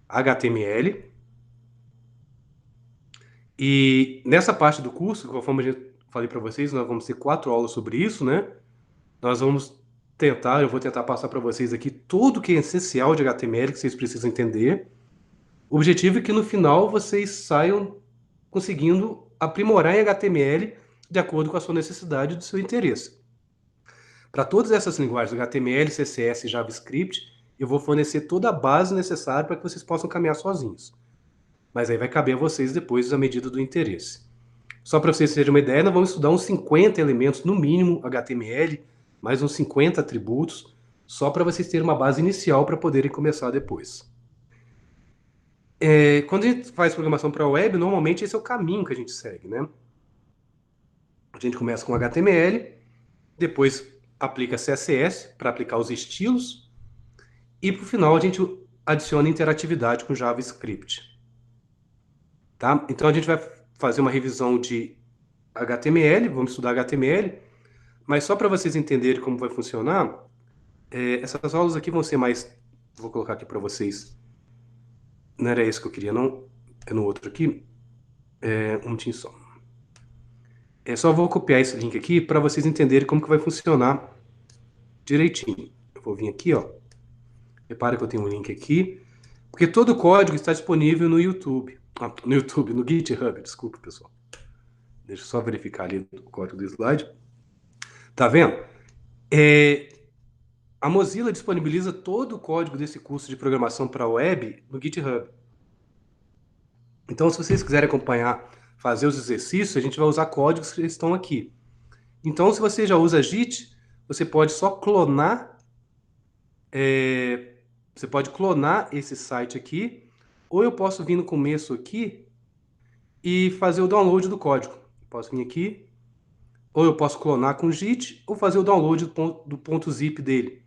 HTML. E nessa parte do curso, conforme eu falei para vocês, nós vamos ter 4 aulas sobre isso, né? Nós vamos tentar, eu vou tentar passar para vocês aqui tudo que é essencial de HTML que vocês precisam entender. O objetivo é que no final vocês saiam conseguindo aprimorar em HTML de acordo com a sua necessidade e do seu interesse. Para todas essas linguagens, HTML, CSS e JavaScript, eu vou fornecer toda a base necessária para que vocês possam caminhar sozinhos. Mas aí vai caber a vocês depois à medida do interesse. Só para vocês terem uma ideia, nós vamos estudar uns 50 elementos, no mínimo, HTML, mais uns 50 atributos, só para vocês terem uma base inicial para poderem começar depois. Quando a gente faz programação para web, normalmente esse é o caminho que a gente segue, né? A gente começa com HTML, depois aplica CSS para aplicar os estilos, e para o final a gente adiciona interatividade com JavaScript. Tá? Então a gente vai fazer uma revisão de HTML, vamos estudar HTML, mas só para vocês entenderem como vai funcionar, essas aulas aqui vão ser mais... Vou colocar aqui para vocês. Não era esse que eu queria, não. É no outro aqui. Um minutinho só. Só vou copiar esse link aqui para vocês entenderem como que vai funcionar direitinho. Eu vou vir aqui, ó. Repara que eu tenho um link aqui. Porque todo o código está disponível no YouTube. No GitHub, desculpa, pessoal. Deixa eu só verificar ali o código do slide. Tá vendo? A Mozilla disponibiliza todo o código desse curso de programação para web no GitHub. Então, se vocês quiserem acompanhar, fazer os exercícios, a gente vai usar códigos que estão aqui. Então, se você já usa Git, você pode só clonar, você pode clonar esse site aqui, ou eu posso vir no começo aqui e fazer o download do código. Posso vir aqui, ou eu posso clonar com Git, ou fazer o download do ponto zip dele.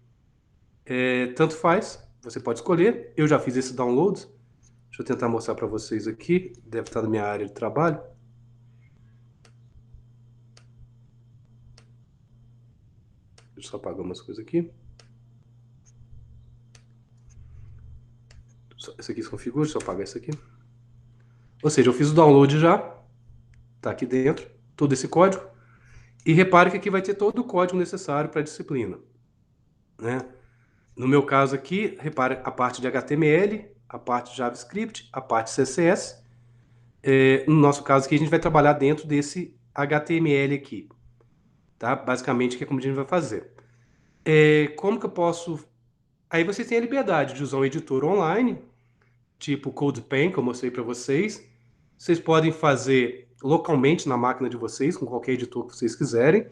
Tanto faz, você pode escolher. Eu já fiz esse download. Deixa eu tentar mostrar para vocês aqui. Deve estar na minha área de trabalho. Deixa eu só apagar umas coisas aqui. Esse aqui se configura, deixa eu apagar isso aqui. Ou seja, eu fiz o download já. Está aqui dentro, todo esse código. E repare que aqui vai ter todo o código necessário para a disciplina, né? No meu caso aqui, repare a parte de HTML, a parte de JavaScript, a parte de CSS. No nosso caso aqui, a gente vai trabalhar dentro desse HTML aqui. Tá? Basicamente, que é como a gente vai fazer. Como que eu posso... Aí vocês têm a liberdade de usar um editor online, tipo CodePen, que eu mostrei para vocês. Vocês podem fazer localmente na máquina de vocês, com qualquer editor que vocês quiserem.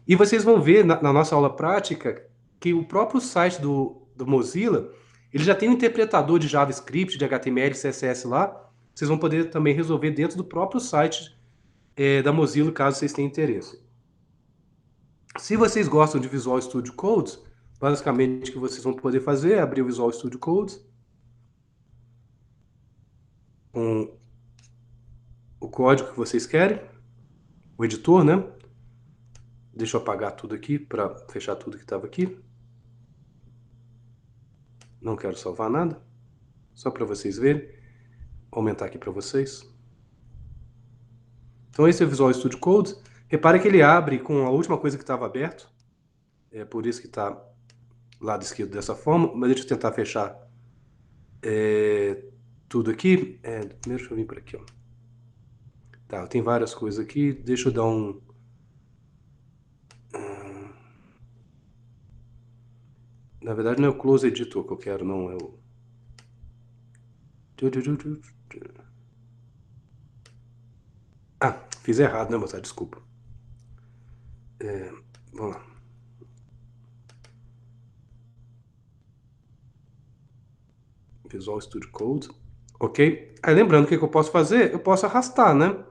E vocês vão ver na nossa aula prática que o próprio site do Mozilla, ele já tem um interpretador de JavaScript, de HTML, CSS lá. Vocês vão poder também resolver dentro do próprio site da Mozilla, caso vocês tenham interesse. Se vocês gostam de Visual Studio Code, basicamente o que vocês vão poder fazer é abrir o Visual Studio Code com o código que vocês querem, o editor, né? Deixa eu apagar tudo aqui para fechar tudo que estava aqui. Não quero salvar nada, só para vocês verem. Vou aumentar aqui para vocês. Então esse é o Visual Studio Code. Repare que ele abre com a última coisa que estava aberto. É por isso que está lado esquerdo dessa forma. Mas deixa eu tentar fechar tudo aqui. Primeiro deixa eu vir para aqui, ó. Tá, tem várias coisas aqui. Deixa eu dar um... Na verdade não é o Close Editor que eu quero, não. É o... Fiz errado, né, moçada? Desculpa. Vamos lá. Visual Studio Code. Ok? Aí lembrando o que eu posso fazer? Eu posso arrastar, né?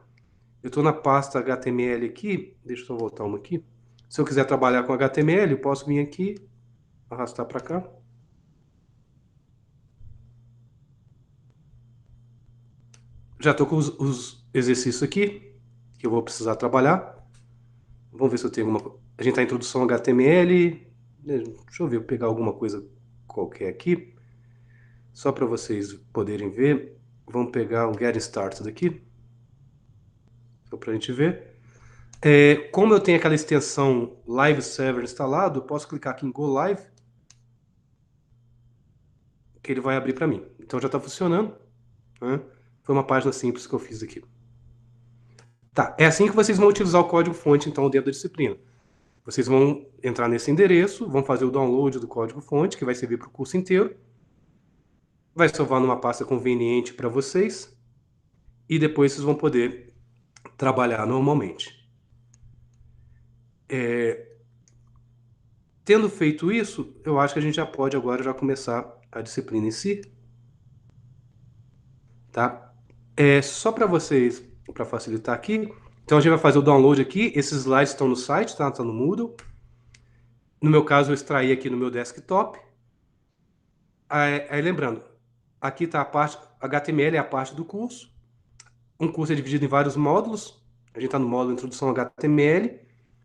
Eu estou na pasta HTML aqui. Deixa eu só voltar uma aqui. Se eu quiser trabalhar com HTML, eu posso vir aqui, arrastar para cá. Já estou com os exercícios aqui, que eu vou precisar trabalhar. Vamos ver se eu tenho alguma... A gente está em introdução HTML. Deixa eu ver, vou pegar alguma coisa qualquer aqui. só para vocês poderem ver, vamos pegar o Get Started aqui, só para a gente ver. Como eu tenho aquela extensão Live Server instalado, eu posso clicar aqui em Go Live, que ele vai abrir para mim. Então já está funcionando, né? Foi uma página simples que eu fiz aqui. Tá, é assim que vocês vão utilizar o código-fonte, então, dentro da disciplina. Vocês vão entrar nesse endereço, vão fazer o download do código-fonte, que vai servir para o curso inteiro. Vai salvar numa pasta conveniente para vocês. E depois vocês vão poder trabalhar normalmente. Tendo feito isso, eu acho que a gente já pode agora já começar a disciplina em si. Tá? Só para vocês, para facilitar aqui, então a gente vai fazer o download aqui. Esses slides estão no site, tá? Tá no Moodle. No meu caso, eu extraí aqui no meu desktop. Aí lembrando, aqui está a parte, HTML é a parte do curso. Um curso é dividido em vários módulos. A gente está no módulo Introdução ao HTML.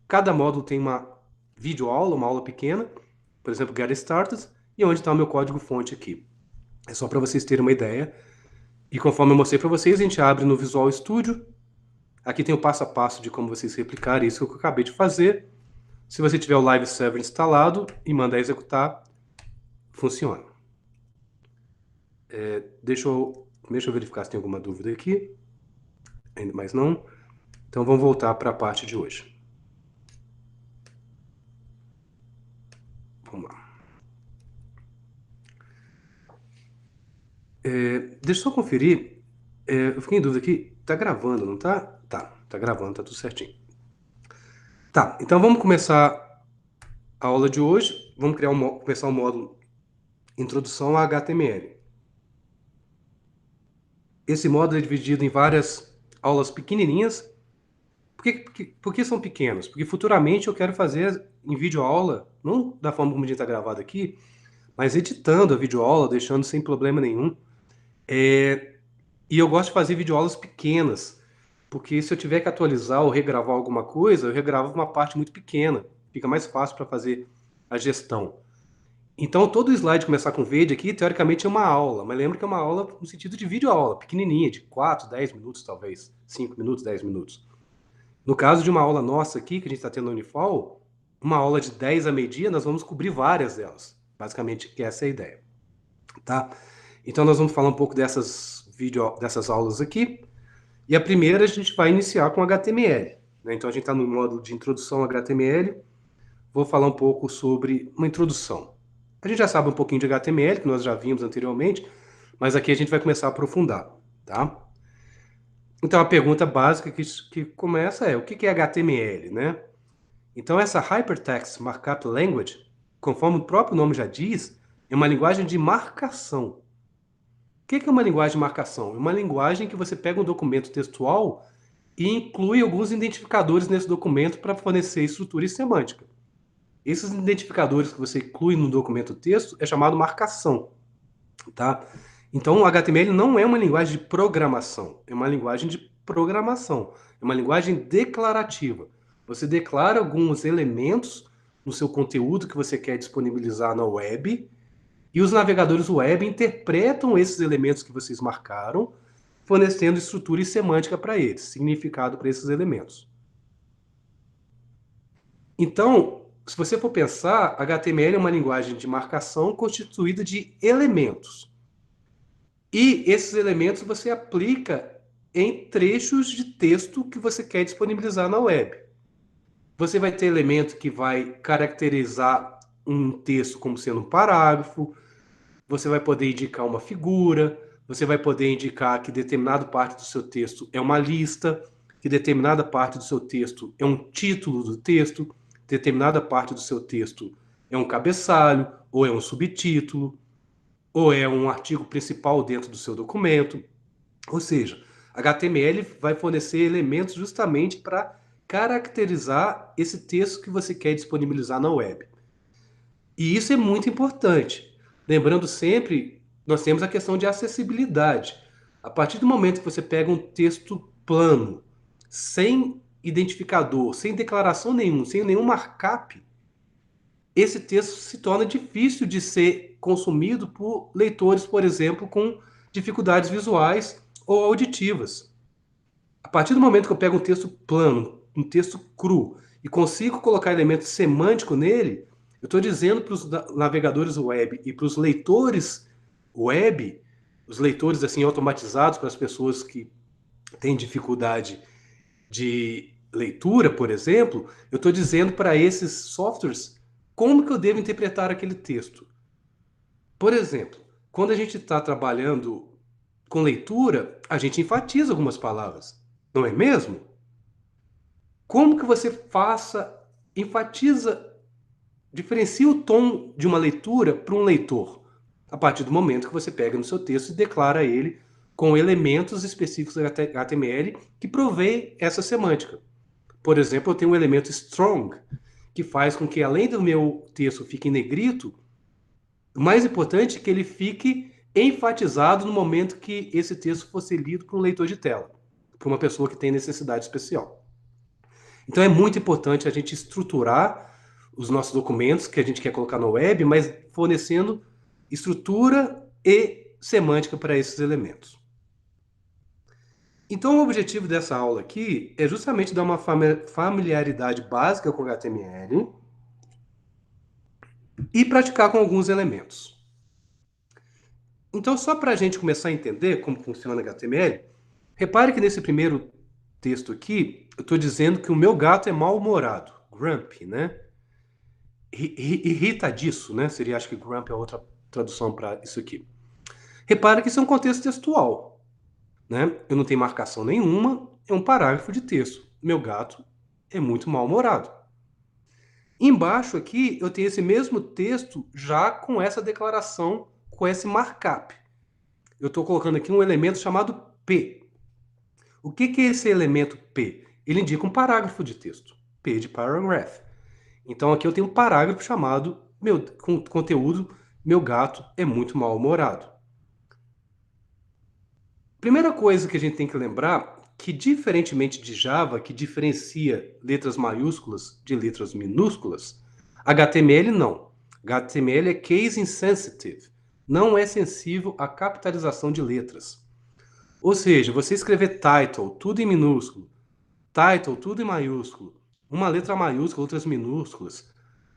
Cada módulo tem uma videoaula, uma aula pequena, por exemplo, Get Started, e onde está o meu código-fonte aqui. É só para vocês terem uma ideia. E conforme eu mostrei para vocês, a gente abre no Visual Studio. Aqui tem o passo a passo de como vocês replicarem isso que eu acabei de fazer. Se você tiver o Live Server instalado e mandar executar, funciona. Deixa eu verificar se tem alguma dúvida aqui. Ainda mais não. Então vamos voltar para a parte de hoje. Vamos lá. Deixa eu só conferir. Eu fiquei em dúvida aqui. Tá gravando, não tá? Tá gravando, tá tudo certinho. Tá, então vamos começar a aula de hoje. Vamos começar o módulo Introdução a HTML. Esse módulo é dividido em várias aulas pequenininhas. Por que são pequenos? Porque futuramente eu quero fazer em videoaula, não da forma como a gente está gravado aqui, mas editando a videoaula, deixando sem problema nenhum. E eu gosto de fazer videoaulas pequenas, porque se eu tiver que atualizar ou regravar alguma coisa, eu regravo uma parte muito pequena. Fica mais fácil para fazer a gestão. Então, todo slide começar com verde aqui, teoricamente é uma aula, mas lembra que é uma aula no sentido de videoaula, pequenininha, de 4, 10 minutos talvez, 5 minutos, 10 minutos. No caso de uma aula nossa aqui, que a gente está tendo na Unifol, uma aula de 10 a meio-dia, nós vamos cobrir várias delas. Basicamente, que essa é a ideia. Tá? Então, nós vamos falar um pouco dessas aulas aqui. E a primeira a gente vai iniciar com HTML. Né? Então, a gente está no módulo de introdução ao HTML. Vou falar um pouco sobre uma introdução. A gente já sabe um pouquinho de HTML, que nós já vimos anteriormente, mas aqui a gente vai começar a aprofundar. Tá? Então, a pergunta básica que começa é, o que é HTML, né? Então, essa Hypertext Markup Language, conforme o próprio nome já diz, é uma linguagem de marcação. O que é uma linguagem de marcação? É uma linguagem que você pega um documento textual e inclui alguns identificadores nesse documento para fornecer estrutura e semântica. Esses identificadores que você inclui no documento texto é chamado marcação. Tá? Então, o HTML não é uma linguagem de programação, é uma linguagem de programação, é uma linguagem declarativa. Você declara alguns elementos no seu conteúdo que você quer disponibilizar na web, e os navegadores web interpretam esses elementos que vocês marcaram, fornecendo estrutura e semântica para eles, significado para esses elementos. Então, se você for pensar, HTML é uma linguagem de marcação constituída de elementos. E esses elementos você aplica em trechos de texto que você quer disponibilizar na web. Você vai ter elemento que vai caracterizar um texto como sendo um parágrafo, você vai poder indicar uma figura, você vai poder indicar que determinada parte do seu texto é uma lista, que determinada parte do seu texto é um título do texto, determinada parte do seu texto é um cabeçalho, ou é um subtítulo, ou é um artigo principal dentro do seu documento. Ou seja, HTML vai fornecer elementos justamente para caracterizar esse texto que você quer disponibilizar na web. E isso é muito importante. Lembrando sempre, nós temos a questão de acessibilidade. A partir do momento que você pega um texto plano, sem identificador, sem declaração nenhuma, sem nenhum markup, esse texto se torna difícil de ser consumido por leitores, por exemplo, com dificuldades visuais ou auditivas. A partir do momento que eu pego um texto plano, um texto cru, e consigo colocar elemento semântico nele, eu estou dizendo para os navegadores web e para os leitores web, os leitores assim automatizados para as pessoas que têm dificuldade de leitura, por exemplo, eu estou dizendo para esses softwares como que eu devo interpretar aquele texto. Por exemplo, quando a gente está trabalhando com leitura, a gente enfatiza algumas palavras, não é mesmo? Como que você enfatiza, diferencia o tom de uma leitura para um leitor? A partir do momento que você pega no seu texto e declara ele com elementos específicos da HTML que provém essa semântica. Por exemplo, eu tenho um elemento strong, que faz com que, além do meu texto fique em negrito, o mais importante é que ele fique enfatizado no momento que esse texto fosse lido por um leitor de tela, por uma pessoa que tem necessidade especial. Então é muito importante a gente estruturar os nossos documentos que a gente quer colocar no web, mas fornecendo estrutura e semântica para esses elementos. Então o objetivo dessa aula aqui é justamente dar uma familiaridade básica com HTML e praticar com alguns elementos. Então, só para a gente começar a entender como funciona HTML, repare que nesse primeiro texto aqui, eu estou dizendo que o meu gato é mal-humorado, grumpy, né? Irritadiço, né? Seria, acho que grumpy é outra tradução para isso aqui. Repare que isso é um contexto textual, né? Eu não tenho marcação nenhuma, é um parágrafo de texto. Meu gato é muito mal-humorado. Embaixo aqui, eu tenho esse mesmo texto já com essa declaração, com esse markup. Eu estou colocando aqui um elemento chamado P. O que é esse elemento P? Ele indica um parágrafo de texto. P de paragraph. Então aqui eu tenho um parágrafo chamado, com conteúdo, meu gato é muito mal-humorado. Primeira coisa que a gente tem que lembrar, que diferentemente de Java, que diferencia letras maiúsculas de letras minúsculas, HTML não. HTML é case insensitive, não é sensível à capitalização de letras. Ou seja, você escrever title, tudo em minúsculo, title, tudo em maiúsculo, uma letra maiúscula, outras minúsculas,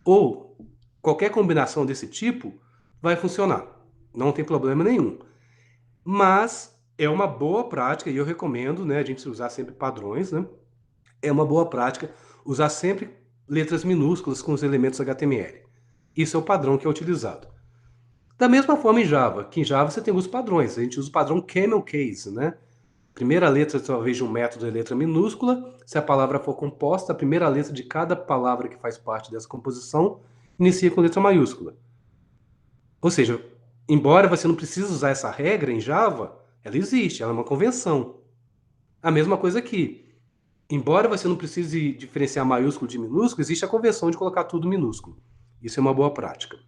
ou qualquer combinação desse tipo, vai funcionar. Não tem problema nenhum. Mas é uma boa prática, e eu recomendo, né, a gente usar sempre padrões, né? É uma boa prática usar sempre letras minúsculas com os elementos HTML. Isso é o padrão que é utilizado. Da mesma forma em Java, que em Java você tem os padrões. A gente usa o padrão camel case, né? Primeira letra, talvez, de um método é letra minúscula. Se a palavra for composta, a primeira letra de cada palavra que faz parte dessa composição inicia com letra maiúscula. Ou seja, embora você não precise usar essa regra em Java, ela existe, ela é uma convenção. A mesma coisa aqui. Embora você não precise diferenciar maiúsculo de minúsculo, existe a convenção de colocar tudo minúsculo. Isso é uma boa prática.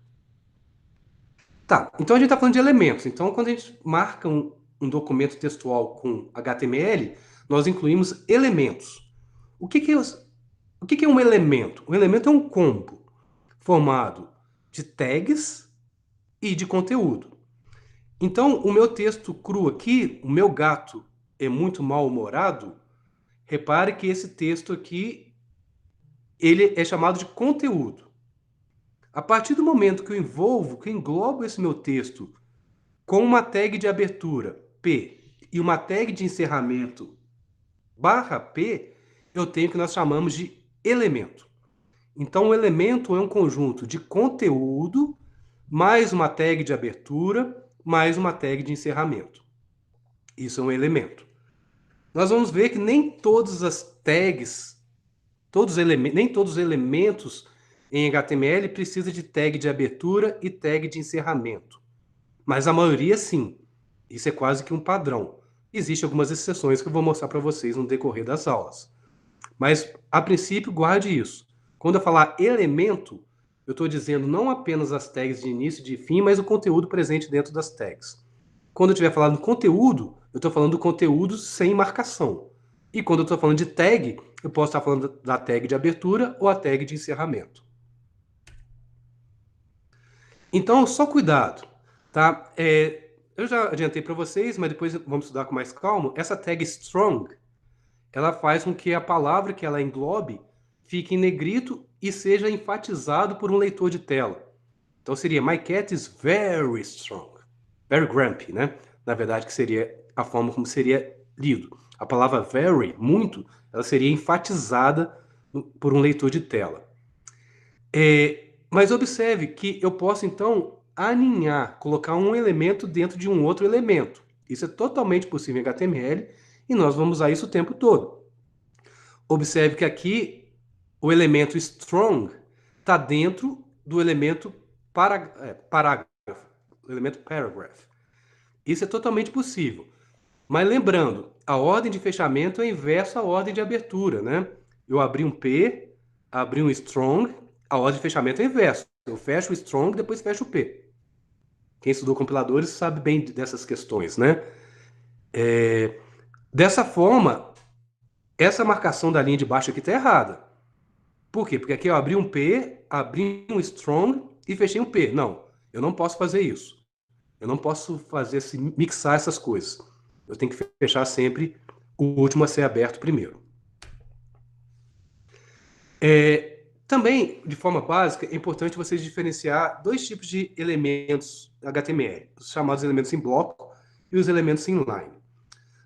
Tá, então a gente está falando de elementos. Então, quando a gente marca um documento textual com HTML, nós incluímos elementos. O que é um elemento? Um elemento é um combo formado de tags e de conteúdo. Então, o meu texto cru aqui, o meu gato é muito mal-humorado, repare que esse texto aqui, ele é chamado de conteúdo. A partir do momento que eu englobo esse meu texto com uma tag de abertura, P, e uma tag de encerramento, barra P, eu tenho o que nós chamamos de elemento. Então, o elemento é um conjunto de conteúdo, mais uma tag de abertura, mais uma tag de encerramento. Isso é um elemento. Nós vamos ver que nem todas as tags, nem todos os elementos em HTML precisam de tag de abertura e tag de encerramento. Mas a maioria sim. Isso é quase que um padrão. Existem algumas exceções que eu vou mostrar para vocês no decorrer das aulas. Mas, a princípio, guarde isso. Quando eu falar elemento, eu estou dizendo não apenas as tags de início e de fim, mas o conteúdo presente dentro das tags. Quando eu estiver falando conteúdo, eu estou falando do conteúdo sem marcação. E quando eu estou falando de tag, eu posso estar falando da tag de abertura ou a tag de encerramento. Então, só cuidado, tá? Eu já adiantei para vocês, mas depois vamos estudar com mais calma. Essa tag strong, ela faz com que a palavra que ela englobe fique em negrito e seja enfatizado por um leitor de tela. Então seria My cat is very strong. Very grumpy, né? Na verdade, que seria a forma como seria lido. A palavra very, muito, ela seria enfatizada por um leitor de tela. Mas observe que eu posso, então, aninhar, colocar um elemento dentro de um outro elemento. Isso é totalmente possível em HTML e nós vamos usar isso o tempo todo. Observe que aqui o elemento strong está dentro do elemento parágrafo, o elemento paragraph. Isso é totalmente possível. Mas lembrando, a ordem de fechamento é inversa à ordem de abertura, né? Eu abri um P, abri um strong, a ordem de fechamento é inversa. Eu fecho o strong, depois fecho o P. Quem estudou compiladores sabe bem dessas questões, né? Dessa forma, essa marcação da linha de baixo aqui está errada. Por quê? Porque aqui eu abri um P, abri um strong e fechei um P. Não, eu não posso fazer isso. Eu não posso mixar essas coisas. Eu tenho que fechar sempre o último a ser aberto primeiro. Também, de forma básica, é importante vocês diferenciar dois tipos de elementos HTML, os chamados elementos em bloco e os elementos inline.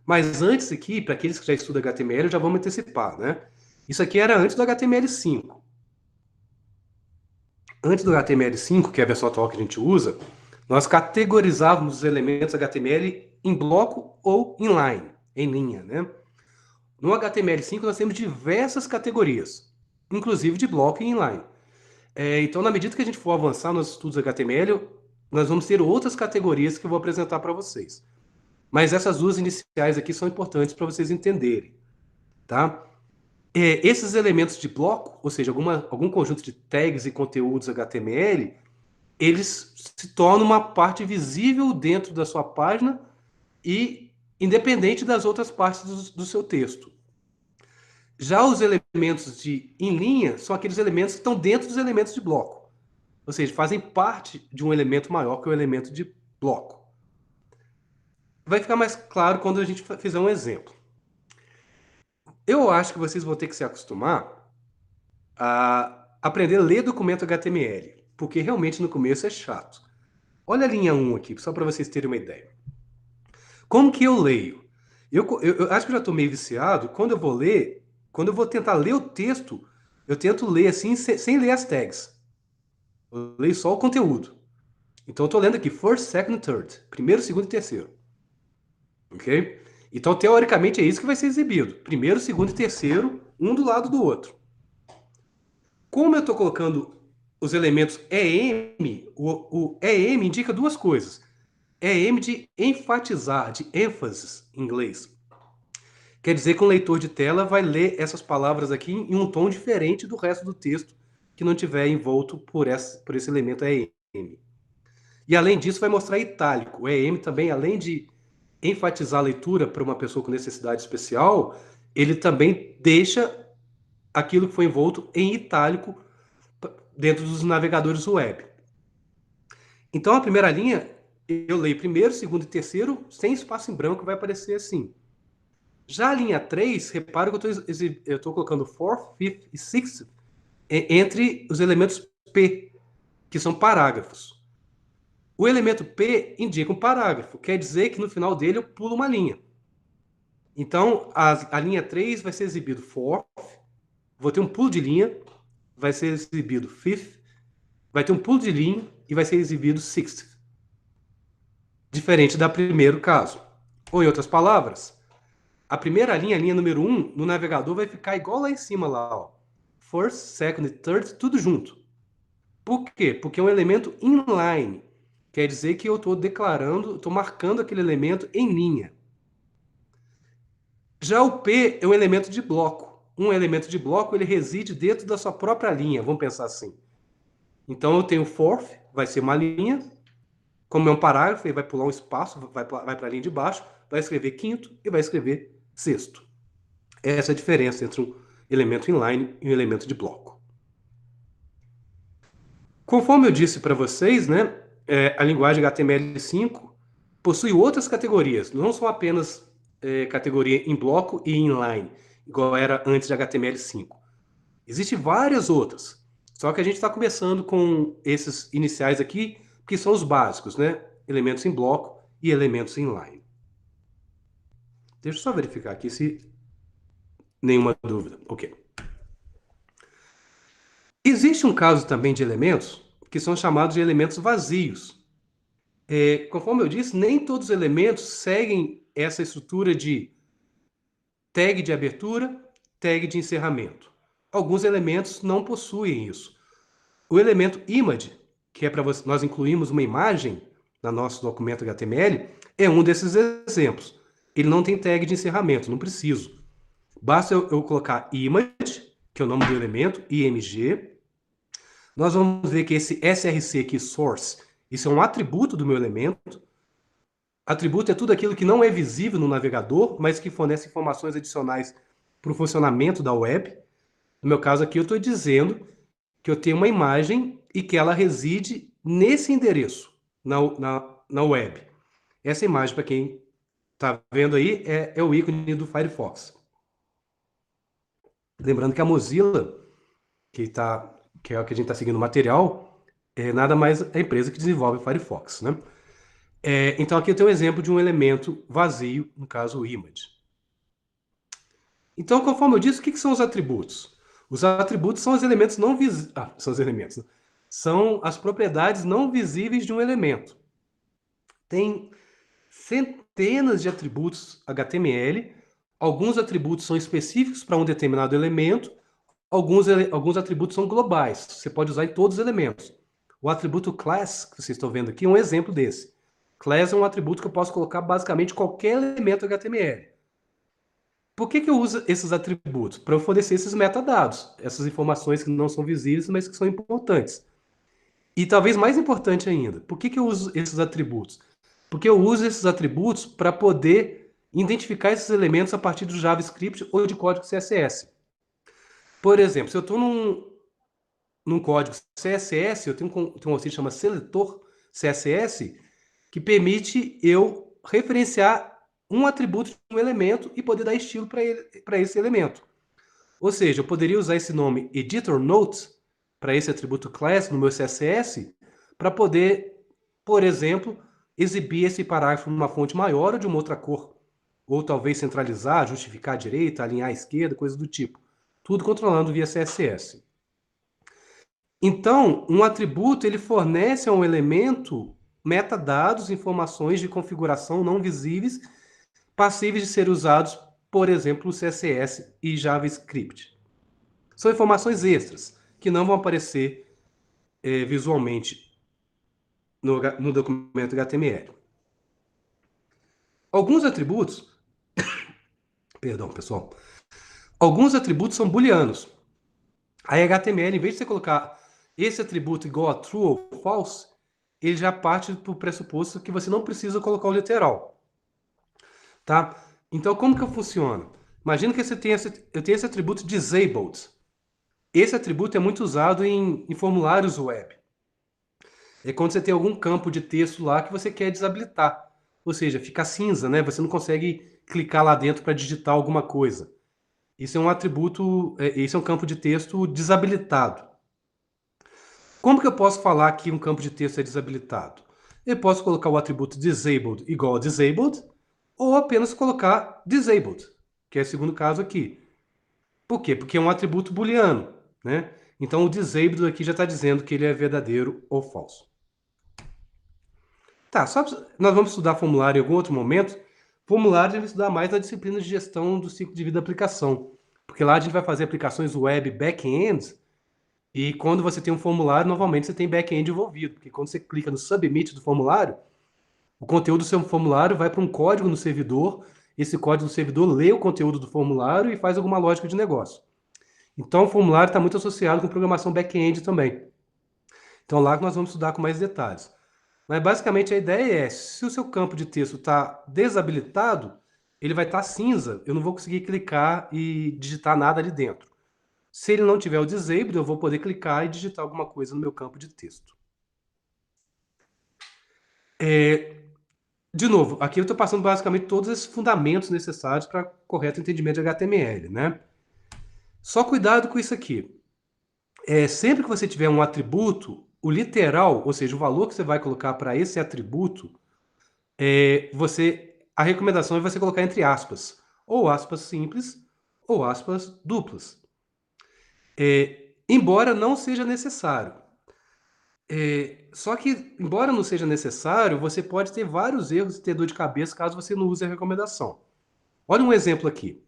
Mas antes aqui, para aqueles que já estudam HTML, já vamos antecipar, né? Isso aqui era antes do HTML5. Antes do HTML5, que é a versão atual que a gente usa, nós categorizávamos os elementos HTML em bloco ou inline, em linha, né? No HTML5 nós temos diversas categorias, inclusive de bloco e inline. Então, na medida que a gente for avançar nos estudos HTML, nós vamos ter outras categorias que eu vou apresentar para vocês. Mas essas duas iniciais aqui são importantes para vocês entenderem, tá? Esses elementos de bloco, ou seja, algum conjunto de tags e conteúdos HTML, eles se tornam uma parte visível dentro da sua página e independente das outras partes do seu texto. Já os elementos em linha são aqueles elementos que estão dentro dos elementos de bloco. Ou seja, fazem parte de um elemento maior que o elemento de bloco. Vai ficar mais claro quando a gente fizer um exemplo. Eu acho que vocês vão ter que se acostumar a aprender a ler documento HTML, porque realmente no começo é chato. Olha a linha 1 aqui, só para vocês terem uma ideia. Como que eu leio? Eu acho que eu já estou meio viciado. Quando eu vou tentar ler o texto, eu tento ler assim, sem ler as tags. Eu leio só o conteúdo. Então eu estou lendo aqui first, second, third. Primeiro, segundo e terceiro. Ok? Então, teoricamente, é isso que vai ser exibido. Primeiro, segundo e terceiro, um do lado do outro. Como eu estou colocando os elementos EM, o EM indica duas coisas. EM de enfatizar, de ênfase em inglês. Quer dizer que um leitor de tela vai ler essas palavras aqui em um tom diferente do resto do texto que não tiver envolto por esse elemento EM. E além disso, vai mostrar itálico. O EM também, além de enfatizar a leitura para uma pessoa com necessidade especial, ele também deixa aquilo que foi envolto em itálico dentro dos navegadores web. Então, a primeira linha, eu leio primeiro, segundo e terceiro, sem espaço em branco, vai aparecer assim. Já a linha 3, repara que eu estou colocando fourth, fifth e sixth entre os elementos P, que são parágrafos. O elemento P indica um parágrafo, quer dizer que no final dele eu pulo uma linha. Então, a linha 3 vai ser exibido fourth, vou ter um pulo de linha, vai ser exibido fifth, vai ter um pulo de linha e vai ser exibido sixth. Diferente do primeiro caso. Ou em outras palavras, a primeira linha, a linha número 1, no navegador vai ficar igual lá em cima, lá, ó. First, second, third, tudo junto. Por quê? Porque é um elemento inline. Quer dizer que eu estou declarando, estou marcando aquele elemento em linha. Já o P é um elemento de bloco. Um elemento de bloco, ele reside dentro da sua própria linha, vamos pensar assim. Então eu tenho fourth, vai ser uma linha. Como é um parágrafo, ele vai pular um espaço, vai para a linha de baixo, vai escrever quinto e vai escrever sexto. Essa é a diferença entre um elemento inline e um elemento de bloco. Conforme eu disse para vocês, né, a linguagem HTML5 possui outras categorias, não são apenas categoria em bloco e inline, igual era antes de HTML5. Existem várias outras, só que a gente está começando com esses iniciais aqui, que são os básicos, né? Elementos em bloco e elementos inline. Deixa eu só verificar aqui se nenhuma dúvida. Ok. Existe um caso também de elementos que são chamados de elementos vazios. Conforme eu disse, nem todos os elementos seguem essa estrutura de tag de abertura, tag de encerramento. Alguns elementos não possuem isso. O elemento image, que é para nós incluirmos uma imagem no nosso documento HTML, é um desses exemplos. Ele não tem tag de encerramento, não preciso. Basta eu colocar image, que é o nome do elemento, img. Nós vamos ver que esse src aqui, source, isso é um atributo do meu elemento. Atributo é tudo aquilo que não é visível no navegador, mas que fornece informações adicionais para o funcionamento da web. No meu caso aqui, eu estou dizendo que eu tenho uma imagem e que ela reside nesse endereço, na web. Essa imagem, para quem está vendo aí, é o ícone do Firefox. Lembrando que a Mozilla, que é o que a gente está seguindo o material, é nada mais a empresa que desenvolve o Firefox, né? Então aqui eu tenho um exemplo de um elemento vazio, no caso o image. Então, conforme eu disse, o que são os atributos? Os atributos são os elementos não visíveis. São os elementos. Né? São as propriedades não visíveis de um elemento. Tem centenas de atributos HTML. Alguns atributos são específicos para um determinado elemento. Alguns atributos são globais. Você pode usar em todos os elementos. O atributo class, que vocês estão vendo aqui, é um exemplo desse. Class é um atributo que eu posso colocar basicamente qualquer elemento HTML. Por que eu uso esses atributos? Para eu fornecer esses metadados, essas informações que não são visíveis, mas que são importantes. E talvez mais importante ainda, por que eu uso esses atributos? Porque eu uso esses atributos para poder identificar esses elementos a partir do JavaScript ou de código CSS. Por exemplo, se eu estou num código CSS, eu tenho um conceito que chama seletor CSS, que permite eu referenciar um atributo de um elemento e poder dar estilo para esse elemento. Ou seja, eu poderia usar esse nome editor note para esse atributo class no meu CSS para poder, por exemplo, exibir esse parágrafo numa fonte maior ou de uma outra cor. Ou talvez centralizar, justificar a direita, alinhar a esquerda, coisa do tipo. Tudo controlando via CSS. Então, um atributo ele fornece a um elemento metadados, informações de configuração não visíveis, passíveis de ser usados, por exemplo, no CSS e JavaScript. São informações extras, que não vão aparecer visualmente no documento HTML. Alguns atributos... Perdão, pessoal. Alguns atributos são booleanos. A HTML, em vez de você colocar esse atributo igual a true ou false, ele já parte do pressuposto que você não precisa colocar o literal. Tá? Então, como que funciona? Imagina que eu tenho esse atributo disabled. Esse atributo é muito usado em formulários web. É quando você tem algum campo de texto lá que você quer desabilitar. Ou seja, fica cinza, né? Você não consegue clicar lá dentro para digitar alguma coisa. Isso é um atributo, isso é um campo de texto desabilitado. Como que eu posso falar que um campo de texto é desabilitado? Eu posso colocar o atributo disabled igual a disabled, ou apenas colocar disabled, que é o segundo caso aqui. Por quê? Porque é um atributo booleano, né? Então o disabled aqui já está dizendo que ele é verdadeiro ou falso. Tá, nós vamos estudar formulário em algum outro momento. Formulário a gente vai estudar mais na disciplina de gestão do ciclo de vida da aplicação. Porque lá a gente vai fazer aplicações web back-end, e quando você tem um formulário, normalmente você tem back-end envolvido. Porque quando você clica no submit do formulário, o conteúdo do seu formulário vai para um código no servidor, esse código do servidor lê o conteúdo do formulário e faz alguma lógica de negócio. Então o formulário está muito associado com programação back-end também. Então lá que nós vamos estudar com mais detalhes. Mas basicamente a ideia é, se o seu campo de texto está desabilitado, ele vai estar cinza, eu não vou conseguir clicar e digitar nada ali dentro. Se ele não tiver o disabled, eu vou poder clicar e digitar alguma coisa no meu campo de texto. De novo, aqui eu estou passando basicamente todos esses fundamentos necessários para correto entendimento de HTML, né? Só cuidado com isso aqui. Sempre que você tiver um atributo, o literal, ou seja, o valor que você vai colocar para esse atributo, a recomendação é você colocar entre aspas, ou aspas simples, ou aspas duplas. Embora não seja necessário. Só que, embora não seja necessário, você pode ter vários erros e ter dor de cabeça caso você não use a recomendação. Olha um exemplo aqui.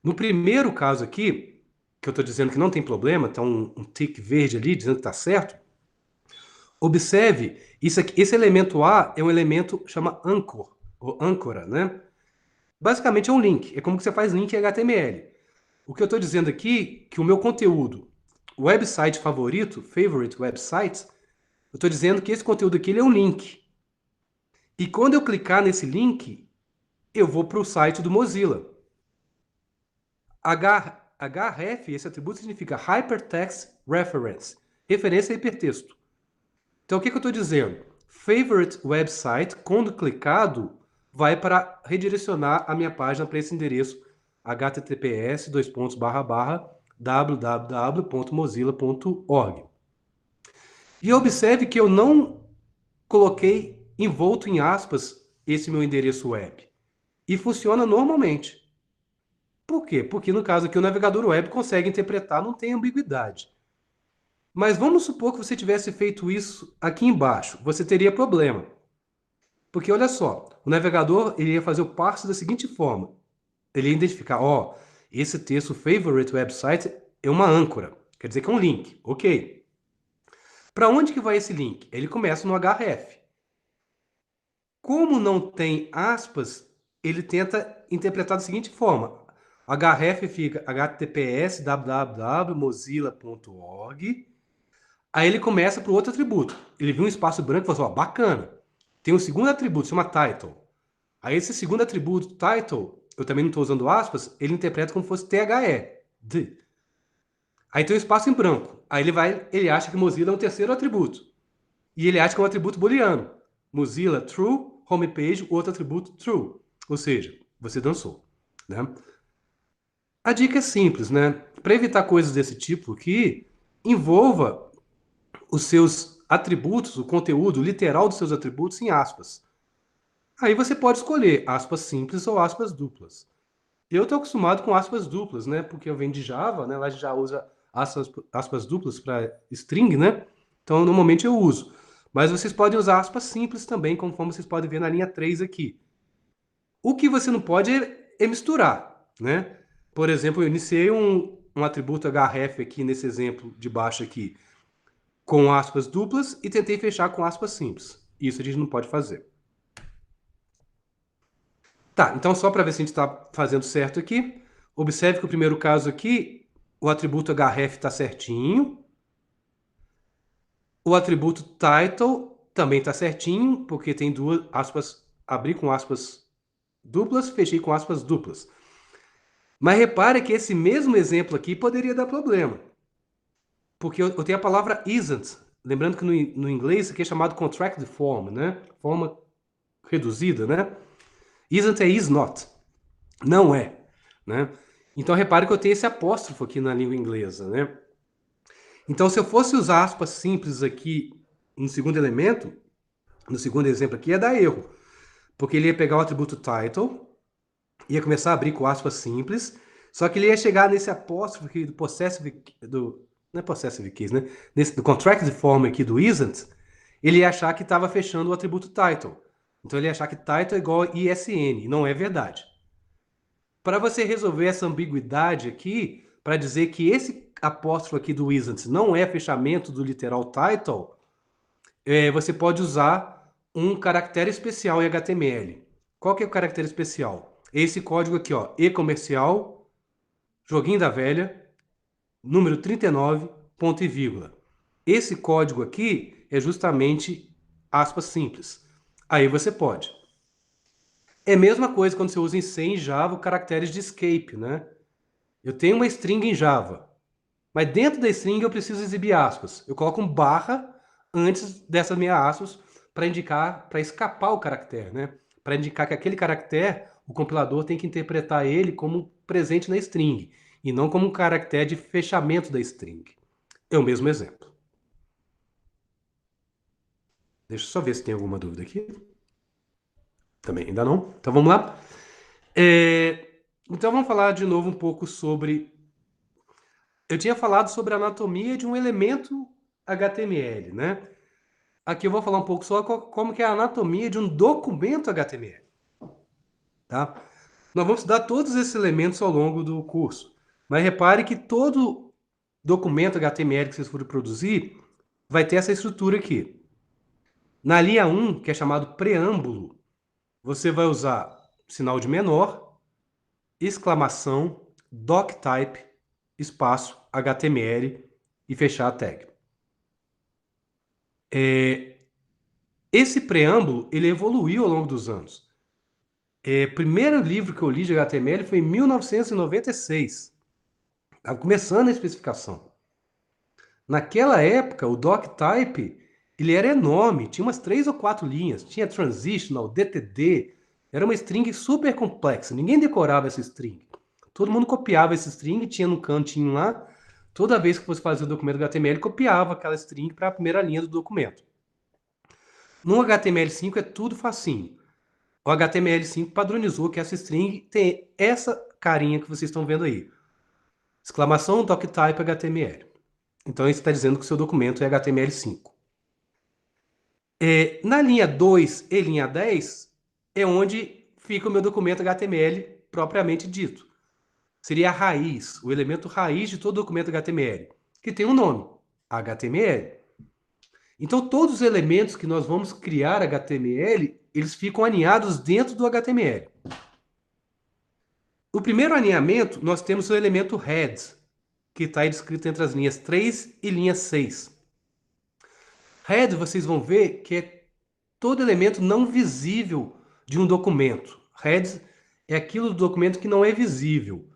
No primeiro caso aqui, que eu estou dizendo que não tem problema, está um tique verde ali dizendo que está certo, observe, esse elemento A é um elemento que chama anchor, ou âncora, né? Basicamente é um link, é como que você faz link em HTML. O que eu estou dizendo aqui, que o meu conteúdo, website favorito, favorite websites, eu estou dizendo que esse conteúdo aqui ele é um link. E quando eu clicar nesse link, eu vou para o site do Mozilla. href, esse atributo significa Hypertext Reference, referência a hipertexto. Então, o que eu estou dizendo? Favorite website, quando clicado, vai para redirecionar a minha página para esse endereço https://www.mozilla.org. E observe que eu não coloquei envolto em aspas esse meu endereço web. E funciona normalmente. Por quê? Porque no caso aqui o navegador web consegue interpretar, não tem ambiguidade. Mas vamos supor que você tivesse feito isso aqui embaixo. Você teria problema. Porque olha só, o navegador ele ia fazer o parse da seguinte forma. Ele ia identificar, ó, esse texto favorite website é uma âncora. Quer dizer que é um link. Ok. Para onde que vai esse link? Ele começa no href. Como não tem aspas, ele tenta interpretar da seguinte forma. href fica https www.mozilla.org. Aí ele começa para o outro atributo. Ele viu um espaço branco e falou assim, ó, bacana. Tem um segundo atributo, chama title. Aí esse segundo atributo, title, eu também não estou usando aspas, ele interpreta como se fosse the. Aí tem um espaço em branco. Aí ele acha que Mozilla é um terceiro atributo. E ele acha que é um atributo booleano. Mozilla true, homepage, outro atributo true. Ou seja, você dançou. Né? A dica é simples, né? Para evitar coisas desse tipo aqui, envolva os seus atributos, o conteúdo literal dos seus atributos em aspas. Aí você pode escolher aspas simples ou aspas duplas. Eu estou acostumado com aspas duplas, né? Porque eu venho de Java, né? Lá a gente já usa aspas duplas para string, né? Então, normalmente eu uso. Mas vocês podem usar aspas simples também, conforme vocês podem ver na linha 3 aqui. O que você não pode é misturar, né? Por exemplo, eu iniciei um atributo href aqui nesse exemplo de baixo aqui, com aspas duplas e tentei fechar com aspas simples. Isso a gente não pode fazer. Tá, então só para ver se a gente está fazendo certo aqui, observe que o primeiro caso aqui, o atributo href está certinho. O atributo title também está certinho, porque tem duas aspas, abri com aspas duplas, fechei com aspas duplas. Mas repare que esse mesmo exemplo aqui poderia dar problema. Porque eu tenho a palavra isn't. Lembrando que no inglês isso aqui é chamado contracted form, né? Forma reduzida, né? Isn't é is not. Não é, né? Então repare que eu tenho esse apóstrofo aqui na língua inglesa, né? Então se eu fosse usar aspas simples aqui no segundo elemento, no segundo exemplo aqui, ia dar erro. Porque ele ia pegar o atributo title, ia começar a abrir com aspas simples, só que ele ia chegar nesse apóstrofo aqui do possessive, não é possessive case, né? Do contracted form aqui do isn't, ele ia achar que estava fechando o atributo title. Então ele ia achar que title é igual a ISN, e não é verdade. Para você resolver essa ambiguidade aqui, para dizer que esse apóstrofo aqui do isn't não é fechamento do literal title, você pode usar um caractere especial em HTML. Qual que é o caractere especial? Esse código aqui, ó, e-comercial, joguinho da velha, número 39, ponto e vírgula. Esse código aqui é justamente aspas simples. Aí você pode. É a mesma coisa quando você usa em C em Java caracteres de escape, né? Eu tenho uma string em Java. Mas dentro da string eu preciso exibir aspas. Eu coloco um barra antes dessas minhas aspas para indicar, para escapar o caractere, né? Para indicar que aquele caractere, o compilador tem que interpretar ele como presente na string, e não como um caractere de fechamento da string. É o mesmo exemplo. Deixa eu só ver se tem alguma dúvida aqui. Também ainda não. Então vamos lá. Então vamos falar de novo um pouco sobre... Eu tinha falado sobre a anatomia de um elemento HTML, né? Aqui eu vou falar um pouco só como que é a anatomia de um documento HTML, tá? Nós vamos estudar todos esses elementos ao longo do curso, mas repare que todo documento HTML que vocês forem produzir vai ter essa estrutura aqui. Na linha 1, que é chamado preâmbulo, você vai usar sinal de menor, exclamação, doctype, espaço, HTML e fechar a tag. Esse preâmbulo, ele evoluiu ao longo dos anos. O primeiro livro que eu li de HTML foi em 1996. Estava começando a especificação. Naquela época, o doctype, ele era enorme, tinha umas 3 ou 4 linhas, tinha transitional, DTD, era uma string super complexa, ninguém decorava essa string. Todo mundo copiava essa string, tinha no cantinho lá, toda vez que fosse fazer o documento HTML, copiava aquela string para a primeira linha do documento. No HTML5 é tudo facinho. O HTML5 padronizou que essa string tem essa carinha que vocês estão vendo aí. Exclamação doctype HTML. Então isso está dizendo que o seu documento é HTML5. Na linha 2 e linha 10 é onde fica o meu documento HTML propriamente dito. Seria a raiz, o elemento raiz de todo documento HTML, que tem um nome, HTML. Então todos os elementos que nós vamos criar HTML, eles ficam aninhados dentro do HTML. O primeiro alinhamento, nós temos o elemento head, que está descrito entre as linhas 3 e linha 6. Head, vocês vão ver que é todo elemento não visível de um documento. Head é aquilo do documento que não é visível.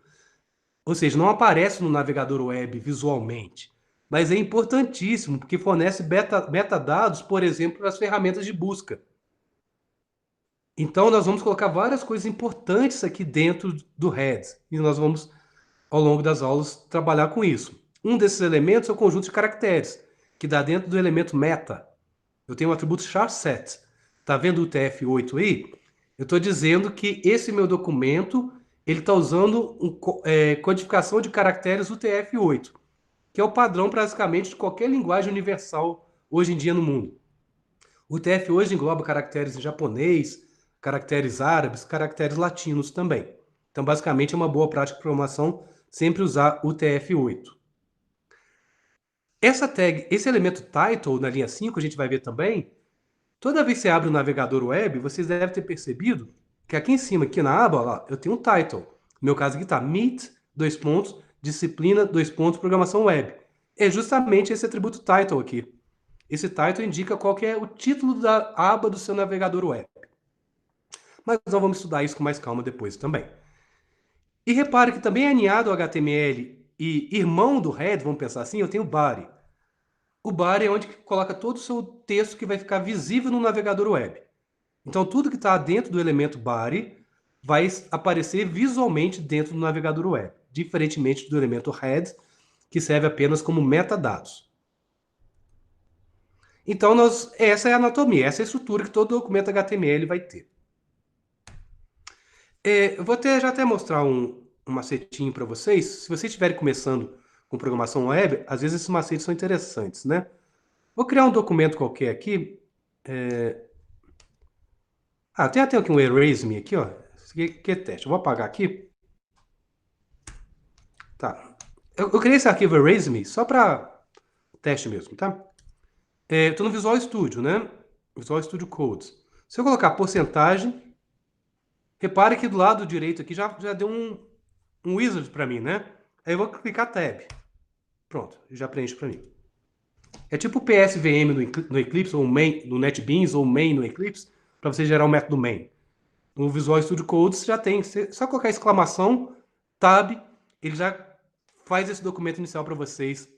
Ou seja, não aparece no navegador web visualmente. Mas é importantíssimo, porque fornece metadados, por exemplo, para as ferramentas de busca. Então, nós vamos colocar várias coisas importantes aqui dentro do head. E nós vamos, ao longo das aulas, trabalhar com isso. Um desses elementos é o conjunto de caracteres, que dá dentro do elemento meta. Eu tenho o atributo charset. Está vendo o TF8 aí? Eu estou dizendo que esse meu documento ele está usando codificação de caracteres UTF-8, que é o padrão praticamente de qualquer linguagem universal hoje em dia no mundo. O UTF hoje engloba caracteres em japonês, caracteres árabes, caracteres latinos também. Então, basicamente, é uma boa prática de programação sempre usar UTF-8. Essa tag, esse elemento title na linha 5, a gente vai ver também. Toda vez que você abre o navegador web, vocês devem ter percebido que aqui em cima, aqui na aba, ó, eu tenho um title. No meu caso aqui está Meet, disciplina, programação web. É justamente esse atributo title aqui. Esse title indica qual que é o título da aba do seu navegador web. Mas nós vamos estudar isso com mais calma depois também. E repare que também é aninhado ao HTML e irmão do head, vamos pensar assim, eu tenho o body. O body é onde coloca todo o seu texto que vai ficar visível no navegador web. Então, tudo que está dentro do elemento body vai aparecer visualmente dentro do navegador web, diferentemente do elemento head, que serve apenas como metadados. Então, essa é a anatomia, essa é a estrutura que todo documento HTML vai ter. Eu vou já até mostrar um macetinho para vocês. Se vocês estiverem começando com programação web, às vezes esses macetes são interessantes, né? Vou criar um documento qualquer aqui. Tem até aqui um erase me aqui, ó. Isso aqui é teste. Eu vou apagar aqui. Tá. Eu criei esse arquivo erase me só para teste mesmo, tá? Estou no Visual Studio, né? Visual Studio Codes. Se eu colocar porcentagem, repare que do lado direito aqui já deu um wizard para mim, né? Aí eu vou clicar Tab. Pronto, já preenche para mim. É tipo o PSVM no Eclipse, ou main no NetBeans, ou main no Eclipse, para você gerar o método main. No Visual Studio Code você já tem, só colocar exclamação, tab, ele já faz esse documento inicial para vocês,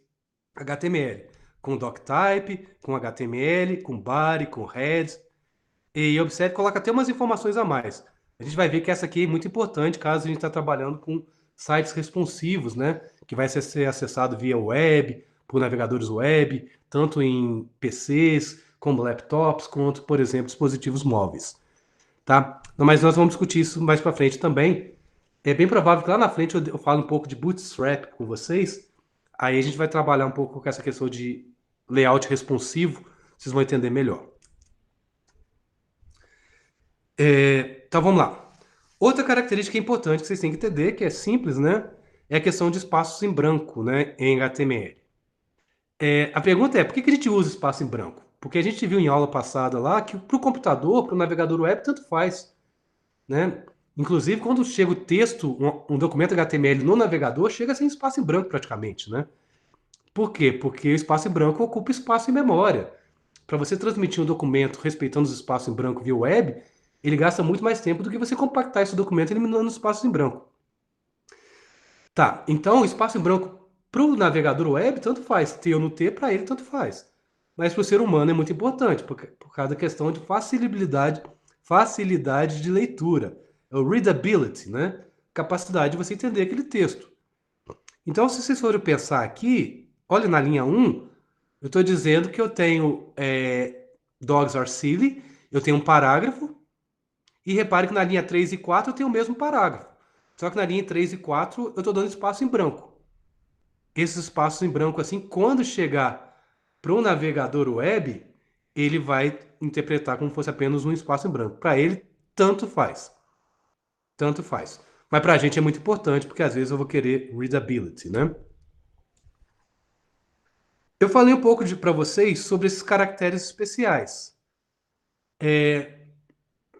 HTML, com doctype, com HTML, com body, com heads. E observe, coloca até umas informações a mais. A gente vai ver que essa aqui é muito importante caso a gente está trabalhando com sites responsivos, né? Que vai ser acessado via web, por navegadores web, tanto em PCs, como laptops, quanto, por exemplo, dispositivos móveis. Tá? Mas nós vamos discutir isso mais para frente também. É bem provável que lá na frente eu fale um pouco de Bootstrap com vocês. Aí a gente vai trabalhar um pouco com essa questão de layout responsivo. Vocês vão entender melhor. Então vamos lá. Outra característica importante que vocês têm que entender, que é simples, né? É a questão de espaços em branco, né? Em HTML. A pergunta é, por que a gente usa espaço em branco? Porque a gente viu em aula passada lá que para o computador, para o navegador web, tanto faz, né? Inclusive, quando chega o texto, um documento HTML no navegador, chega sem espaço em branco praticamente, né? Por quê? Porque o espaço em branco ocupa espaço em memória. Para você transmitir um documento respeitando os espaços em branco via web, ele gasta muito mais tempo do que você compactar esse documento eliminando os espaços em branco. Tá, então o espaço em branco para o navegador web, tanto faz. Ter ou não ter, para ele, tanto faz. Mas para o ser humano é muito importante, por causa da questão de facilidade de leitura. É o readability, né? Capacidade de você entender aquele texto. Então, se vocês forem pensar aqui, olha na linha 1, eu estou dizendo que eu tenho dogs are silly, eu tenho um parágrafo, e repare que na linha 3 e 4 eu tenho o mesmo parágrafo. Só que na linha 3 e 4 eu estou dando espaço em branco. Esses espaços em branco, assim, quando chegar para um navegador web, ele vai interpretar como se fosse apenas um espaço em branco. Para ele, tanto faz. Tanto faz. Mas para a gente é muito importante, porque às vezes eu vou querer readability, né? Eu falei um pouco para vocês sobre esses caracteres especiais.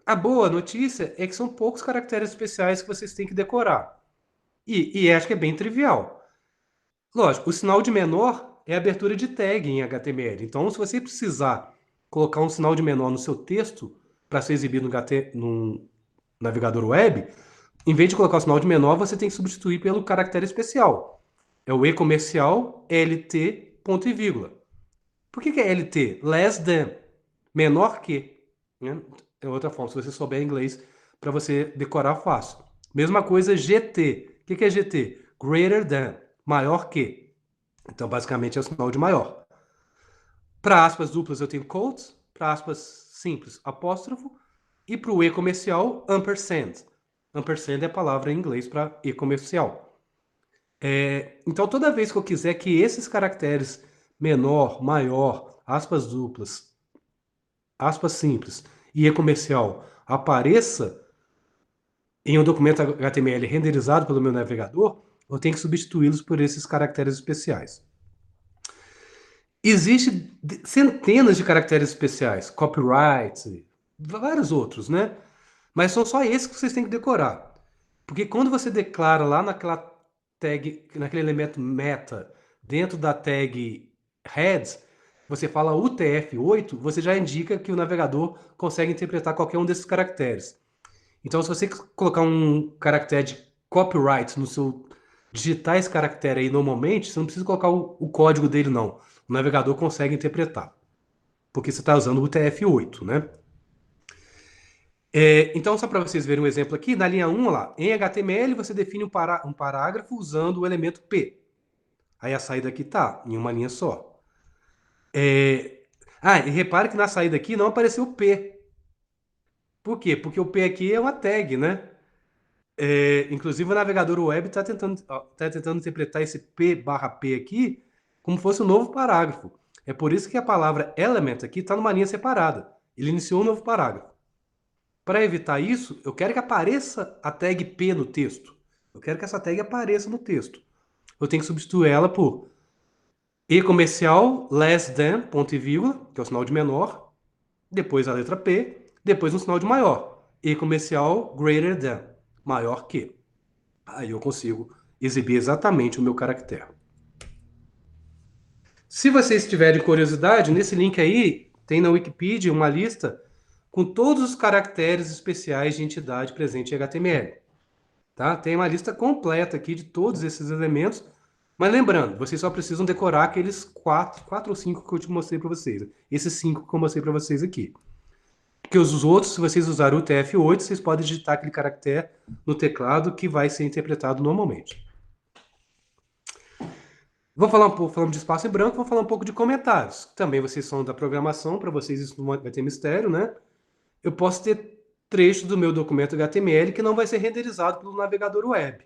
A boa notícia é que são poucos caracteres especiais que vocês têm que decorar. E acho que é bem trivial. Lógico, o sinal de menor é a abertura de tag em HTML. Então, se você precisar colocar um sinal de menor no seu texto para ser exibido no navegador web, em vez de colocar o sinal de menor, você tem que substituir pelo caractere especial. É o e-comercial LT, ponto e vírgula. Por que é LT? Less than. Menor que. Né? É outra forma, se você souber inglês, para você decorar fácil. Mesma coisa GT. O que é GT? Greater than. Maior que. Então, basicamente, é o sinal de maior. Para aspas duplas, eu tenho quotes. Para aspas simples, apóstrofo. E para o e-comercial, ampersand. Ampersand é a palavra em inglês para e-comercial. Então, toda vez que eu quiser que esses caracteres menor, maior, aspas duplas, aspas simples e e-comercial apareça em um documento HTML renderizado pelo meu navegador, eu tenho que substituí-los por esses caracteres especiais. Existem centenas de caracteres especiais, copyright, vários outros, né? Mas são só esses que vocês têm que decorar. Porque quando você declara lá naquela tag, naquele elemento meta, dentro da tag heads, você fala UTF-8, você já indica que o navegador consegue interpretar qualquer um desses caracteres. Então, se você colocar um caractere de copyright no seu digitar esse caractere aí normalmente, você não precisa colocar o código dele, não. O navegador consegue interpretar. Porque você está usando o UTF-8, né? Então, só para vocês verem um exemplo aqui, na linha 1, lá, em HTML, você define um parágrafo usando o elemento P. Aí a saída aqui tá em uma linha só. E repare que na saída aqui não apareceu o P. Por quê? Porque o P aqui é uma tag, né? Inclusive o navegador web está tentando interpretar esse P/P aqui como fosse um novo parágrafo. É por isso que a palavra element aqui está numa linha separada. Ele iniciou um novo parágrafo. Para evitar isso, eu quero que apareça a tag P no texto. Eu quero que essa tag apareça no texto. Eu tenho que substituir ela por e-comercial less than, ponto e vírgula, que é o sinal de menor, depois a letra P, depois um sinal de maior. E-comercial greater than, maior que. Aí eu consigo exibir exatamente o meu caractere. Se vocês tiverem curiosidade, nesse link aí tem na Wikipedia uma lista com todos os caracteres especiais de entidade presente em HTML. Tá? Tem uma lista completa aqui de todos esses elementos Mas lembrando, vocês só precisam decorar aqueles quatro ou cinco que eu te mostrei para vocês. Esses cinco que eu mostrei para vocês aqui. Porque os outros, se vocês usarem o TF8, vocês podem digitar aquele caractere no teclado que vai ser interpretado normalmente. Vou falar um pouco, falando de espaço em branco, vou falar um pouco de comentários. Também vocês são da programação, para vocês isso não vai ter mistério, né? Eu posso ter trechos do meu documento HTML que não vai ser renderizado pelo navegador web.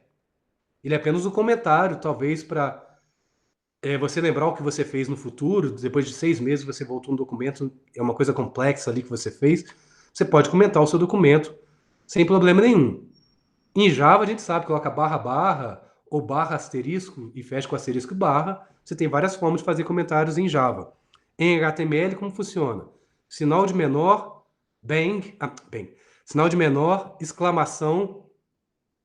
Ele é apenas um comentário, talvez para você lembrar o que você fez no futuro. Depois de 6 meses você voltou um documento, é uma coisa complexa ali que você fez. Você pode comentar o seu documento sem problema nenhum. Em Java a gente sabe, coloca barra barra ou barra asterisco e fecha com asterisco barra. Você tem várias formas de fazer comentários em Java. Em HTML, como funciona? Sinal de menor, bang, sinal de menor, exclamação,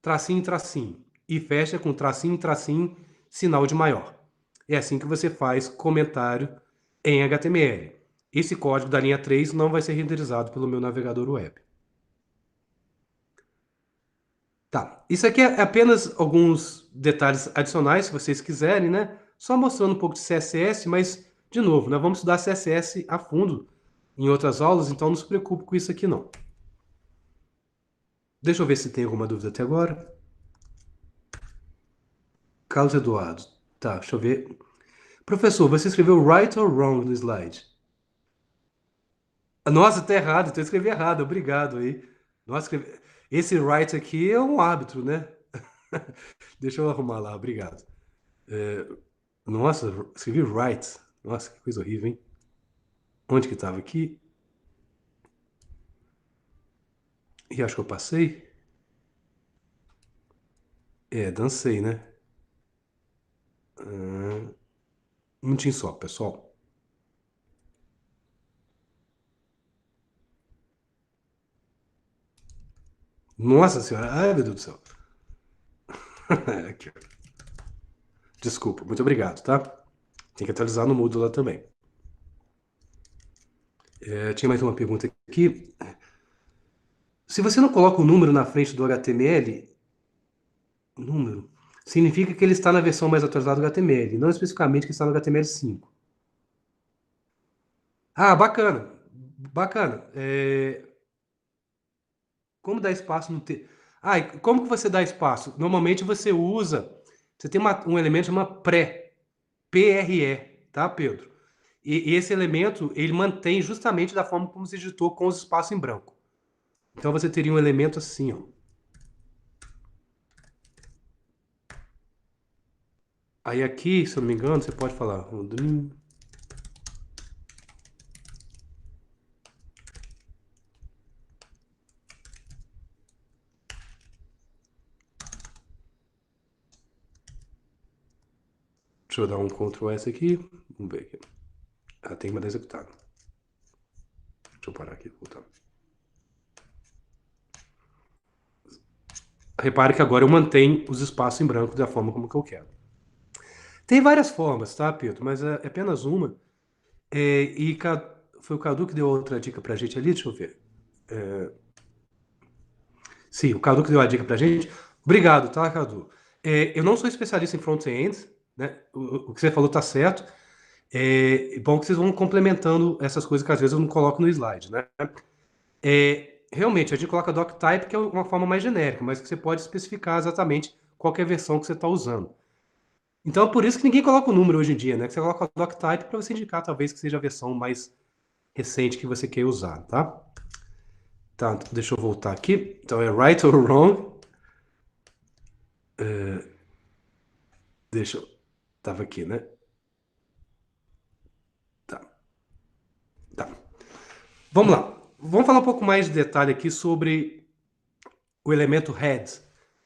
tracinho, tracinho. E fecha com tracinho, tracinho, sinal de maior. É assim que você faz comentário em HTML. Esse código da linha 3 não vai ser renderizado pelo meu navegador web. Tá, isso aqui é apenas alguns detalhes adicionais, se vocês quiserem, né? Só mostrando um pouco de CSS, mas, de novo, nós vamos estudar CSS a fundo em outras aulas, então não se preocupe com isso aqui, não. Deixa eu ver se tem alguma dúvida até agora. Carlos Eduardo. Tá, deixa eu ver. Professor, você escreveu right or wrong no slide? Nossa, tá errado, então eu escrevi errado, obrigado aí. Nossa, esse right aqui é um árbitro, né? Deixa eu arrumar lá, obrigado. Nossa, escrevi right. Nossa, que coisa horrível, hein? Onde que estava aqui? E acho que eu passei. Dancei, né? Um minutinho só, pessoal. Nossa senhora, ai meu Deus do céu. Aqui, ó. Desculpa, muito obrigado, tá? Tem que atualizar no Moodle lá também. Tinha mais uma pergunta aqui. Se você não coloca o número na frente do HTML, número, significa que ele está na versão mais atualizada do HTML, não especificamente que está no HTML5. Ah, bacana. Bacana. Como dar espaço no texto? Ah, e como que você dá espaço? Normalmente você usa. Você tem um elemento chamado pré, PRE, tá, Pedro? E esse elemento ele mantém justamente da forma como você digitou com os espaços em branco. Então você teria um elemento assim, ó. Aí aqui, se eu não me engano, você pode falar. Deixa eu dar um Ctrl S aqui. Vamos ver aqui. Tem que mandar executar. Deixa eu parar aqui e voltar. Repare que agora eu mantenho os espaços em branco da forma como que eu quero. Tem várias formas, tá, Pedro? Mas é apenas uma. Foi o Cadu que deu outra dica pra gente ali? Deixa eu ver. Sim, o Cadu que deu a dica pra gente. Obrigado, tá, Cadu? Eu não sou especialista em front-end, né? O que você falou tá certo. É bom que vocês vão complementando essas coisas que às vezes eu não coloco no slide, né? Realmente, a gente coloca doctype, que é uma forma mais genérica, mas que você pode especificar exatamente qual que é a versão que você está usando. Então, é por isso que ninguém coloca o número hoje em dia, né? Que você coloca o doctype para você indicar, talvez, que seja a versão mais recente que você quer usar, tá? Tá, deixa eu voltar aqui. Então, é right or wrong. Deixa eu... Tava aqui, né? Tá, tá. Vamos lá. Vamos falar um pouco mais de detalhe aqui sobre o elemento head,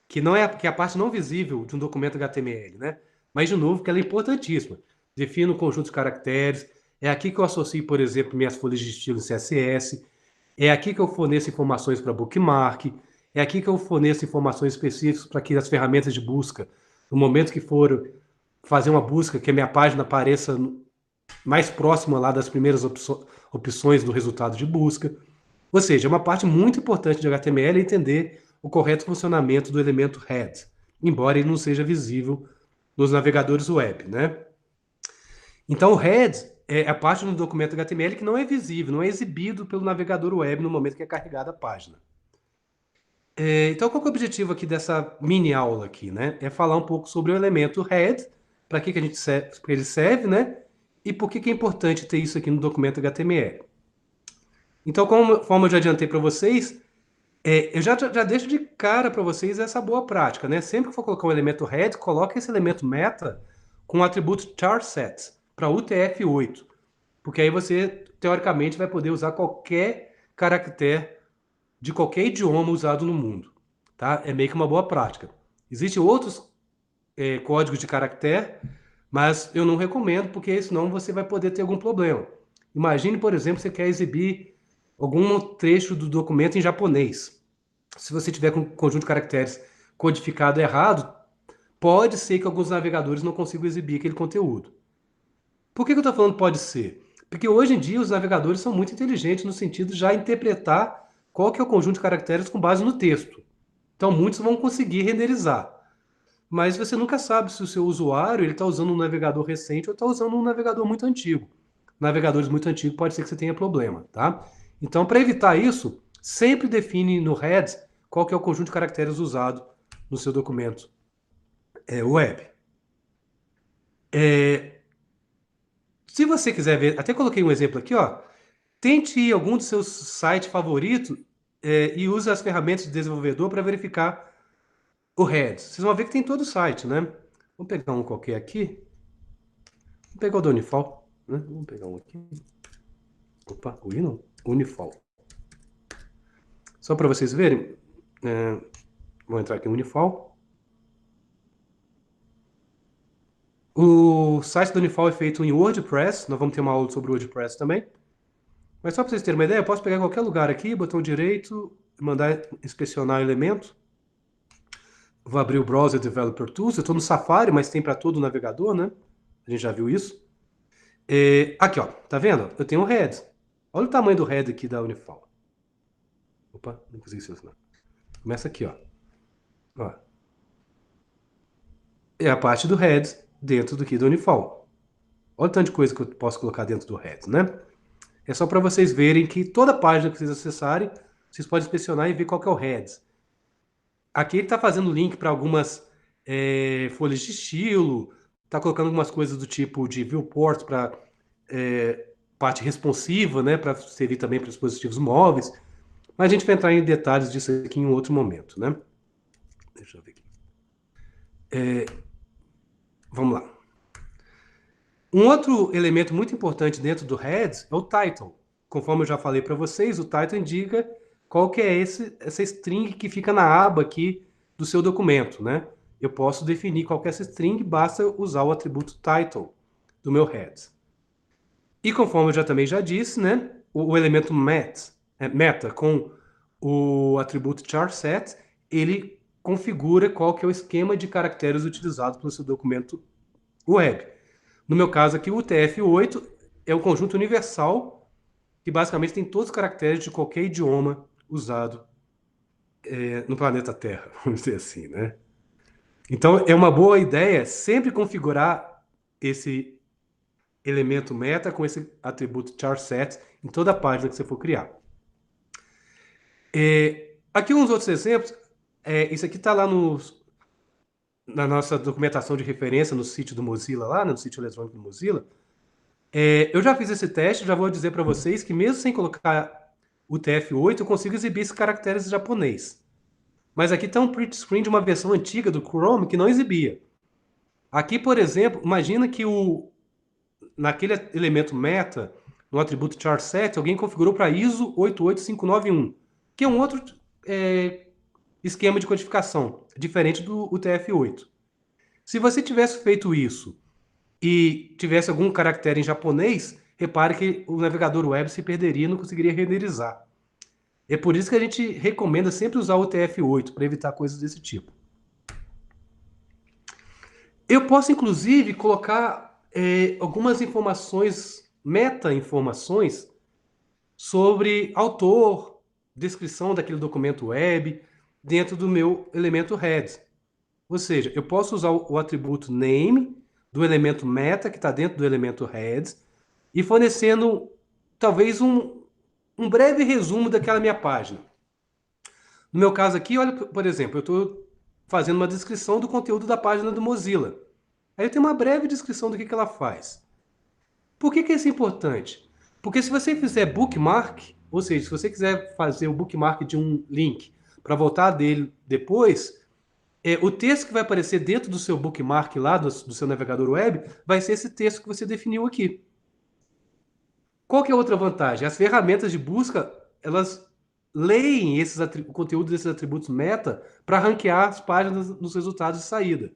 que é a parte não visível de um documento HTML, né? Mas, de novo, que ela é importantíssima. Defino o conjunto de caracteres. É aqui que eu associo, por exemplo, minhas folhas de estilo em CSS. É aqui que eu forneço informações para bookmark. É aqui que eu forneço informações específicas para que as ferramentas de busca, no momento que for fazer uma busca, que a minha página apareça mais próxima lá das primeiras opções do resultado de busca. Ou seja, é uma parte muito importante de HTML entender o correto funcionamento do elemento head, embora ele não seja visível nos navegadores web, né? Então, o head é a parte do documento HTML que não é visível, não é exibido pelo navegador web no momento que é carregada a página. Então, qual que é o objetivo aqui dessa mini aula aqui, né? É falar um pouco sobre o elemento head, para que a gente serve, pra ele serve, né? E por que é importante ter isso aqui no documento HTML. Então, conforme eu já adiantei para vocês, eu já deixo de cara para vocês essa boa prática, né? Sempre que for colocar um elemento head, coloque esse elemento meta com o atributo charset para UTF-8, porque aí você, teoricamente, vai poder usar qualquer caractere de qualquer idioma usado no mundo, tá? É meio que uma boa prática. Existem outros códigos de caractere, mas eu não recomendo, porque senão você vai poder ter algum problema. Imagine, por exemplo, você quer exibir algum trecho do documento em japonês. Se você tiver com um conjunto de caracteres codificado errado, pode ser que alguns navegadores não consigam exibir aquele conteúdo. Por que eu estou falando pode ser? Porque hoje em dia os navegadores são muito inteligentes no sentido de já interpretar qual que é o conjunto de caracteres com base no texto. Então muitos vão conseguir renderizar. Mas você nunca sabe se o seu usuário está usando um navegador recente ou está usando um navegador muito antigo. Navegadores muito antigos pode ser que você tenha problema, tá? Então, para evitar isso, sempre define no head qual que é o conjunto de caracteres usado no seu documento web. Se você quiser ver, até coloquei um exemplo aqui, ó. Tente ir em algum dos seus sites favoritos e use as ferramentas de desenvolvedor para verificar o head. Vocês vão ver que tem todo o site, né? Vamos pegar um qualquer aqui. Vamos pegar o do Unifal, né? Vamos pegar um aqui. Opa, o não? Unifal. Só para vocês verem, vou entrar aqui no Unifal. O site do Unifal é feito em WordPress. Nós vamos ter uma aula sobre o WordPress também. Mas só para vocês terem uma ideia, eu posso pegar qualquer lugar aqui, botão direito, mandar inspecionar elemento. Vou abrir o Browser Developer Tools. Eu estou no Safari, mas tem para todo o navegador, né? A gente já viu isso. Aqui, ó. Tá vendo? Eu tenho um head. Olha o tamanho do head aqui da Unifal. Opa, não consegui selecionar. Começa aqui, ó. É a parte do head dentro do aqui do Unifal. Olha o tanto de coisa que eu posso colocar dentro do head, né? É só para vocês verem que toda página que vocês acessarem, vocês podem inspecionar e ver qual que é o head. Aqui ele está fazendo link para algumas folhas de estilo, está colocando algumas coisas do tipo de viewport para parte responsiva, né, para servir também para dispositivos móveis. Mas a gente vai entrar em detalhes disso aqui em um outro momento, né? Deixa eu ver aqui. Vamos lá. Um outro elemento muito importante dentro do head é o title. Conforme eu já falei para vocês, o title indica qual que é essa string que fica na aba aqui do seu documento, né? Eu posso definir qual que é essa string, basta usar o atributo title do meu head. E conforme eu também já disse, né, o elemento meta com o atributo charset, ele configura qual que é o esquema de caracteres utilizado pelo seu documento web. No meu caso aqui, o UTF-8 é um conjunto universal que basicamente tem todos os caracteres de qualquer idioma usado no planeta Terra, vamos dizer assim, né? Então, é uma boa ideia sempre configurar esse elemento meta com esse atributo charset em toda a página que você for criar. Aqui uns outros exemplos. Isso aqui está lá na nossa documentação de referência no sítio do Mozilla, lá no sítio eletrônico do Mozilla. Eu já fiz esse teste, já vou dizer para vocês que mesmo sem colocar o TF8, eu consigo exibir esses caracteres em japonês. Mas aqui está um print screen de uma versão antiga do Chrome que não exibia. Aqui, por exemplo, imagina que naquele elemento meta, no atributo charset, alguém configurou para ISO 88591, que é um outro esquema de codificação, diferente do UTF-8. Se você tivesse feito isso e tivesse algum caractere em japonês, repare que o navegador web se perderia e não conseguiria renderizar. É por isso que a gente recomenda sempre usar o UTF-8, para evitar coisas desse tipo. Eu posso, inclusive, colocar algumas informações, meta-informações, sobre autor, descrição daquele documento web, dentro do meu elemento head. Ou seja, eu posso usar o atributo name do elemento meta, que está dentro do elemento heads, e fornecendo talvez um breve resumo daquela minha página. No meu caso aqui, olha, por exemplo, eu estou fazendo uma descrição do conteúdo da página do Mozilla. Aí eu tenho uma breve descrição do que ela faz. Por que isso é importante? Porque se você fizer bookmark, ou seja, se você quiser fazer o bookmark de um link para voltar dele depois, o texto que vai aparecer dentro do seu bookmark lá, do seu navegador web, vai ser esse texto que você definiu aqui. Qual que é a outra vantagem? As ferramentas de busca, elas leem o conteúdo desses atributos meta para ranquear as páginas nos resultados de saída.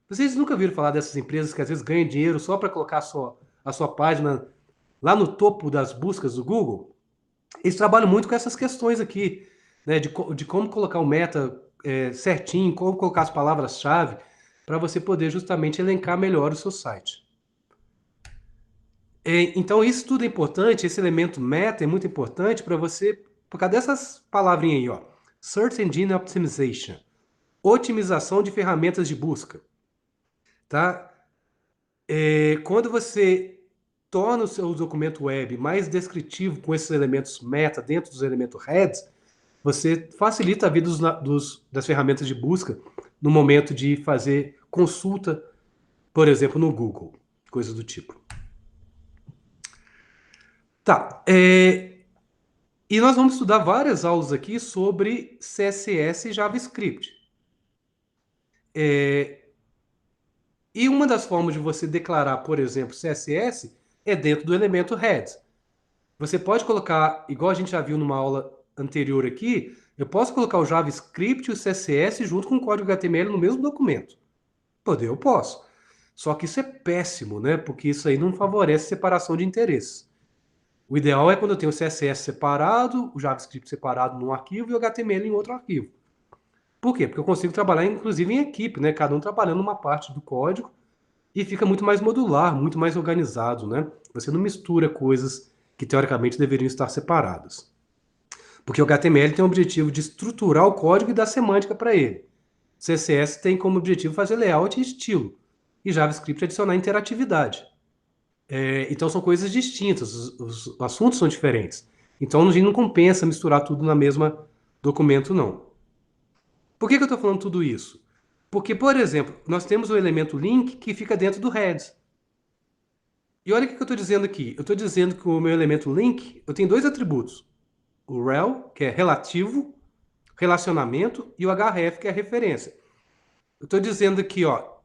Vocês nunca viram falar dessas empresas que às vezes ganham dinheiro só para colocar a sua página lá no topo das buscas do Google? Eles trabalham muito com essas questões aqui, né, de como colocar o meta certinho, como colocar as palavras-chave, para você poder justamente elencar melhor o seu site. Então, isso tudo é importante, esse elemento meta é muito importante para você, por causa dessas palavrinhas aí, ó. Search Engine Optimization, otimização de ferramentas de busca, tá? Quando você torna o seu documento web mais descritivo com esses elementos meta dentro dos elementos heads, você facilita a vida das ferramentas de busca no momento de fazer consulta, por exemplo, no Google, coisa do tipo. Tá, e nós vamos estudar várias aulas aqui sobre CSS e JavaScript. E uma das formas de você declarar, por exemplo, CSS é dentro do elemento heads. Você pode colocar, igual a gente já viu numa aula anterior aqui, eu posso colocar o JavaScript e o CSS junto com o código HTML no mesmo documento. Poder, eu posso. Só que isso é péssimo, né? Porque isso aí não favorece separação de interesses. O ideal é quando eu tenho o CSS separado, o JavaScript separado num arquivo e o HTML em outro arquivo. Por quê? Porque eu consigo trabalhar, inclusive, em equipe, né? Cada um trabalhando uma parte do código e fica muito mais modular, muito mais organizado, né? Você não mistura coisas que, teoricamente, deveriam estar separadas. Porque o HTML tem o objetivo de estruturar o código e dar semântica para ele. CSS tem como objetivo fazer layout e estilo. E JavaScript adicionar interatividade. Então são coisas distintas, os assuntos são diferentes. Então a gente não compensa misturar tudo na mesma documento, não. Por que eu estou falando tudo isso? Porque, por exemplo, nós temos o elemento link que fica dentro do heads. E olha o que eu estou dizendo aqui. Eu estou dizendo que o meu elemento link, eu tenho dois atributos. O rel, que é relativo, relacionamento, e o href, que é referência. Eu estou dizendo aqui, ó,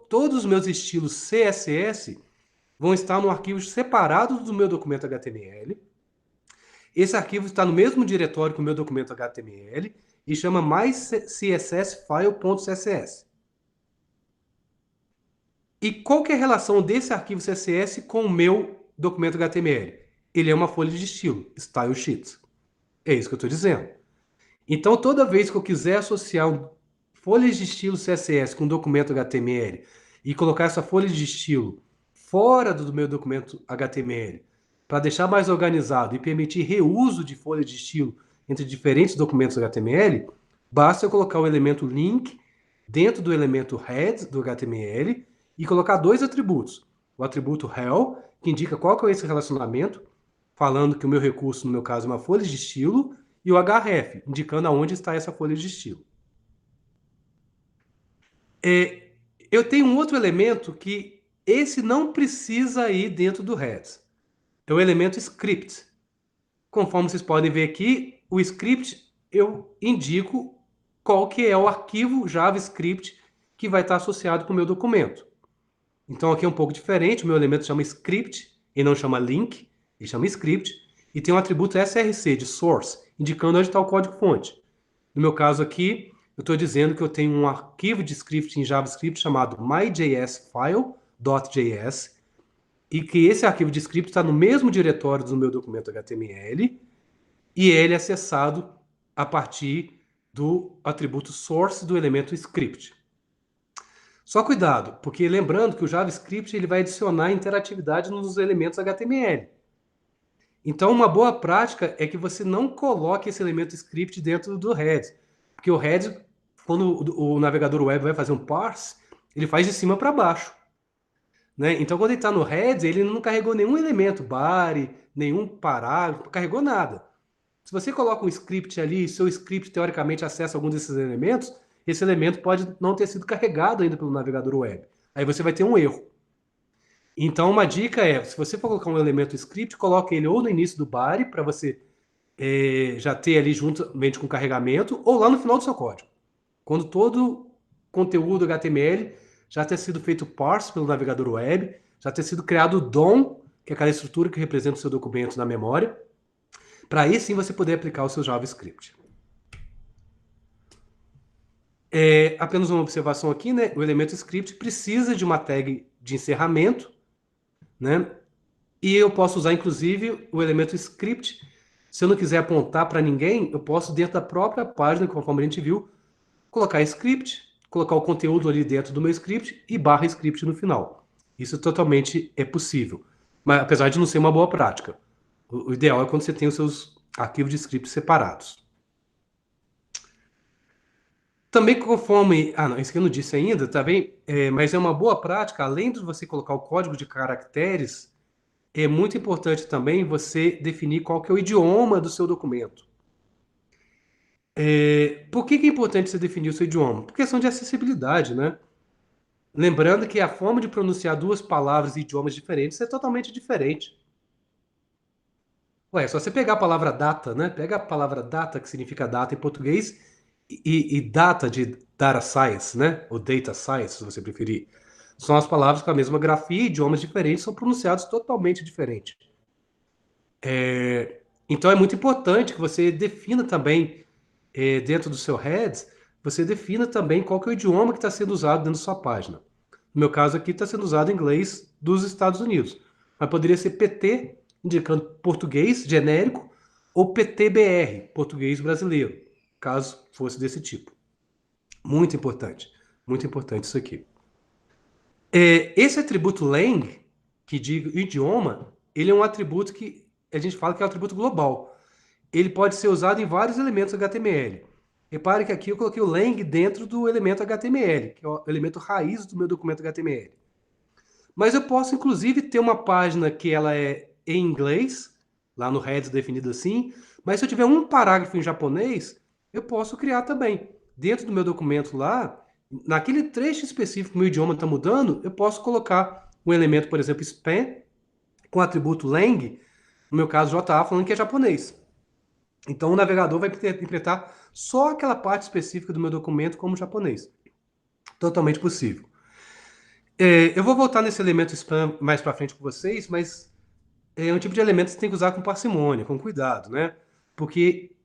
todos os meus estilos CSS vão estar no arquivo separado do meu documento HTML. Esse arquivo está no mesmo diretório que o meu documento HTML e chama mais cssfile.css. E qual que é a relação desse arquivo CSS com o meu documento HTML? Ele é uma folha de estilo, style sheet. É isso que eu estou dizendo. Então, toda vez que eu quiser associar folhas de estilo CSS com documento HTML e colocar essa folha de estilo fora do meu documento HTML para deixar mais organizado e permitir reuso de folha de estilo entre diferentes documentos HTML, basta eu colocar o elemento link dentro do elemento head do HTML e colocar dois atributos. O atributo rel, que indica qual que é esse relacionamento, falando que o meu recurso, no meu caso, é uma folha de estilo, e o href, indicando aonde está essa folha de estilo. Eu tenho um outro elemento que esse não precisa ir dentro do heads. É o elemento script. Conforme vocês podem ver aqui, o script eu indico qual que é o arquivo JavaScript que vai estar associado com o meu documento. Então aqui é um pouco diferente, o meu elemento chama script e não chama link, ele chama script, e tem um atributo src de source, indicando onde está o código-fonte. No meu caso aqui, eu estou dizendo que eu tenho um arquivo de script em JavaScript chamado myjsfile.js e que esse arquivo de script está no mesmo diretório do meu documento HTML e ele é acessado a partir do atributo source do elemento script. Só cuidado, porque lembrando que o JavaScript ele vai adicionar interatividade nos elementos HTML. Então, uma boa prática é que você não coloque esse elemento script dentro do head, porque o head quando o navegador web vai fazer um parse, ele faz de cima para baixo, né? Então, quando ele está no heads, ele não carregou nenhum elemento, body, nenhum parágrafo, não carregou nada. Se você coloca um script ali, e seu script teoricamente acessa algum desses elementos, esse elemento pode não ter sido carregado ainda pelo navegador web. Aí você vai ter um erro. Então, uma dica é, se você for colocar um elemento script, coloque ele ou no início do body, para você já ter ali juntamente com o carregamento, ou lá no final do seu código. Quando todo conteúdo HTML já ter sido feito parse pelo navegador web, já ter sido criado o DOM, que é aquela estrutura que representa o seu documento na memória, para aí sim você poder aplicar o seu JavaScript. Apenas uma observação aqui, né? O elemento script precisa de uma tag de encerramento, né? E eu posso usar, inclusive, o elemento script. Se eu não quiser apontar para ninguém, eu posso, dentro da própria página, conforme a gente viu, colocar script, colocar o conteúdo ali dentro do meu script e barra script no final. Isso totalmente é possível, mas apesar de não ser uma boa prática. O ideal é quando você tem os seus arquivos de script separados. Também conforme... Ah, não, isso que eu não disse ainda, tá bem? Mas é uma boa prática, além de você colocar o código de caracteres, é muito importante também você definir qual que é o idioma do seu documento. Por que é importante você definir o seu idioma? Por questão de acessibilidade, né? Lembrando que a forma de pronunciar duas palavras e idiomas diferentes é totalmente diferente. Ué, é só você pegar a palavra data, né? Pega a palavra data, que significa data em português, e data de data science, né? Ou data science, se você preferir. São as palavras com a mesma grafia, idiomas diferentes, são pronunciados totalmente diferentes. Então é muito importante que você defina também, dentro do seu heads, você defina também qual que é o idioma que está sendo usado dentro da sua página. No meu caso aqui está sendo usado inglês dos Estados Unidos, mas poderia ser PT, indicando português genérico, ou PTBR, português brasileiro, caso fosse desse tipo. Muito importante isso aqui. Esse atributo lang, que diz idioma, ele é um atributo que a gente fala que é um atributo global. Ele pode ser usado em vários elementos HTML. Repare que aqui eu coloquei o lang dentro do elemento HTML, que é o elemento raiz do meu documento HTML. Mas eu posso, inclusive, ter uma página que ela é em inglês, lá no heads definido assim, mas se eu tiver um parágrafo em japonês, eu posso criar também. Dentro do meu documento lá, naquele trecho específico que o meu idioma está mudando, eu posso colocar um elemento, por exemplo, span, com o atributo lang, no meu caso JA, falando que é japonês. Então o navegador vai interpretar só aquela parte específica do meu documento como japonês. Totalmente possível. Eu vou voltar nesse elemento spam mais para frente com vocês, mas é um tipo de elemento que você tem que usar com parcimônia, com cuidado, né? Porque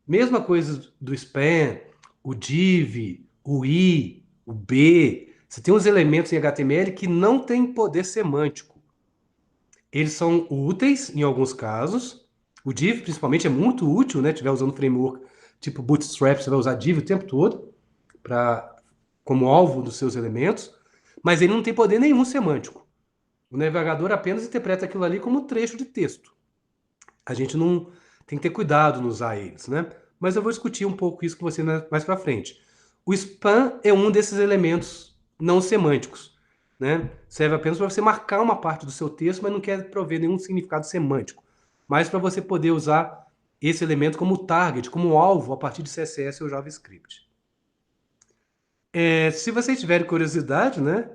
mesma coisa do spam, o div, o i, o b, você tem uns elementos em HTML que não têm poder semântico. Eles são úteis em alguns casos. O div, principalmente, é muito útil, né? Se estiver usando framework tipo Bootstrap, você vai usar div o tempo todo como alvo dos seus elementos, mas ele não tem poder nenhum semântico. O navegador apenas interpreta aquilo ali como trecho de texto. A gente não tem que ter cuidado no usar eles, né? Mas eu vou discutir um pouco isso com você mais para frente. O span é um desses elementos não semânticos, né? Serve apenas para você marcar uma parte do seu texto, mas não quer prover nenhum significado semântico. Mas para você poder usar esse elemento como target, como alvo, a partir de CSS ou JavaScript. Se vocês tiverem curiosidade, né?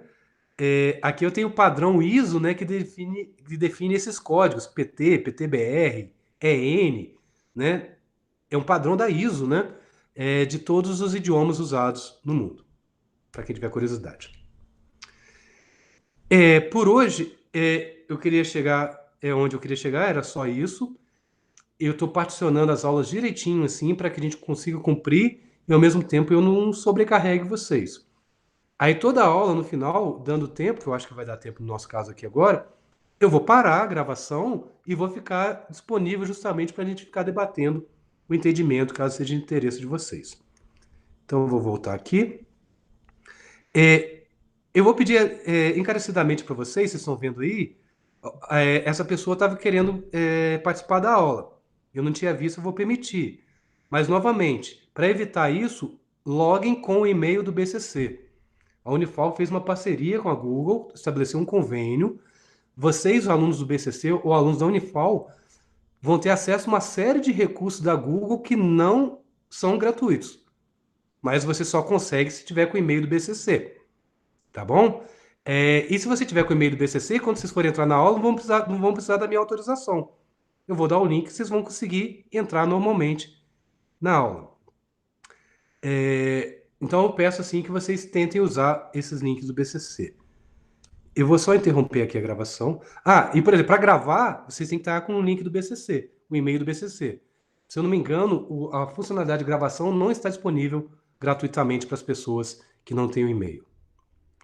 Aqui eu tenho o padrão ISO, né, que define esses códigos, PT, PTBR, EN, né? É um padrão da ISO, né? De todos os idiomas usados no mundo, para quem tiver curiosidade. Por hoje, eu queria chegar onde eu queria chegar, era só isso. Eu estou particionando as aulas direitinho, assim, para que a gente consiga cumprir e, ao mesmo tempo, eu não sobrecarregue vocês. Aí toda a aula, no final, dando tempo, que eu acho que vai dar tempo no nosso caso aqui agora, eu vou parar a gravação e vou ficar disponível justamente para a gente ficar debatendo o entendimento, caso seja de interesse de vocês. Então eu vou voltar aqui. Eu vou pedir encarecidamente para vocês estão vendo aí, essa pessoa estava querendo participar da aula. Eu não tinha visto, eu vou permitir. Mas, novamente, para evitar isso, loguem com o e-mail do BCC. A Unifal fez uma parceria com a Google, estabeleceu um convênio. Vocês, os alunos do BCC ou alunos da Unifal, vão ter acesso a uma série de recursos da Google que não são gratuitos. Mas você só consegue se tiver com o e-mail do BCC, tá bom? E se você tiver com o e-mail do BCC, quando vocês forem entrar na aula, não vão precisar da minha autorização. Eu vou dar o link e vocês vão conseguir entrar normalmente na aula. Então eu peço assim que vocês tentem usar esses links do BCC. Eu vou só interromper aqui a gravação. E por exemplo, para gravar, vocês têm que estar com o link do BCC, o e-mail do BCC. Se eu não me engano, a funcionalidade de gravação não está disponível gratuitamente para as pessoas que não têm o e-mail.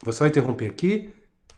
Vou só interromper aqui.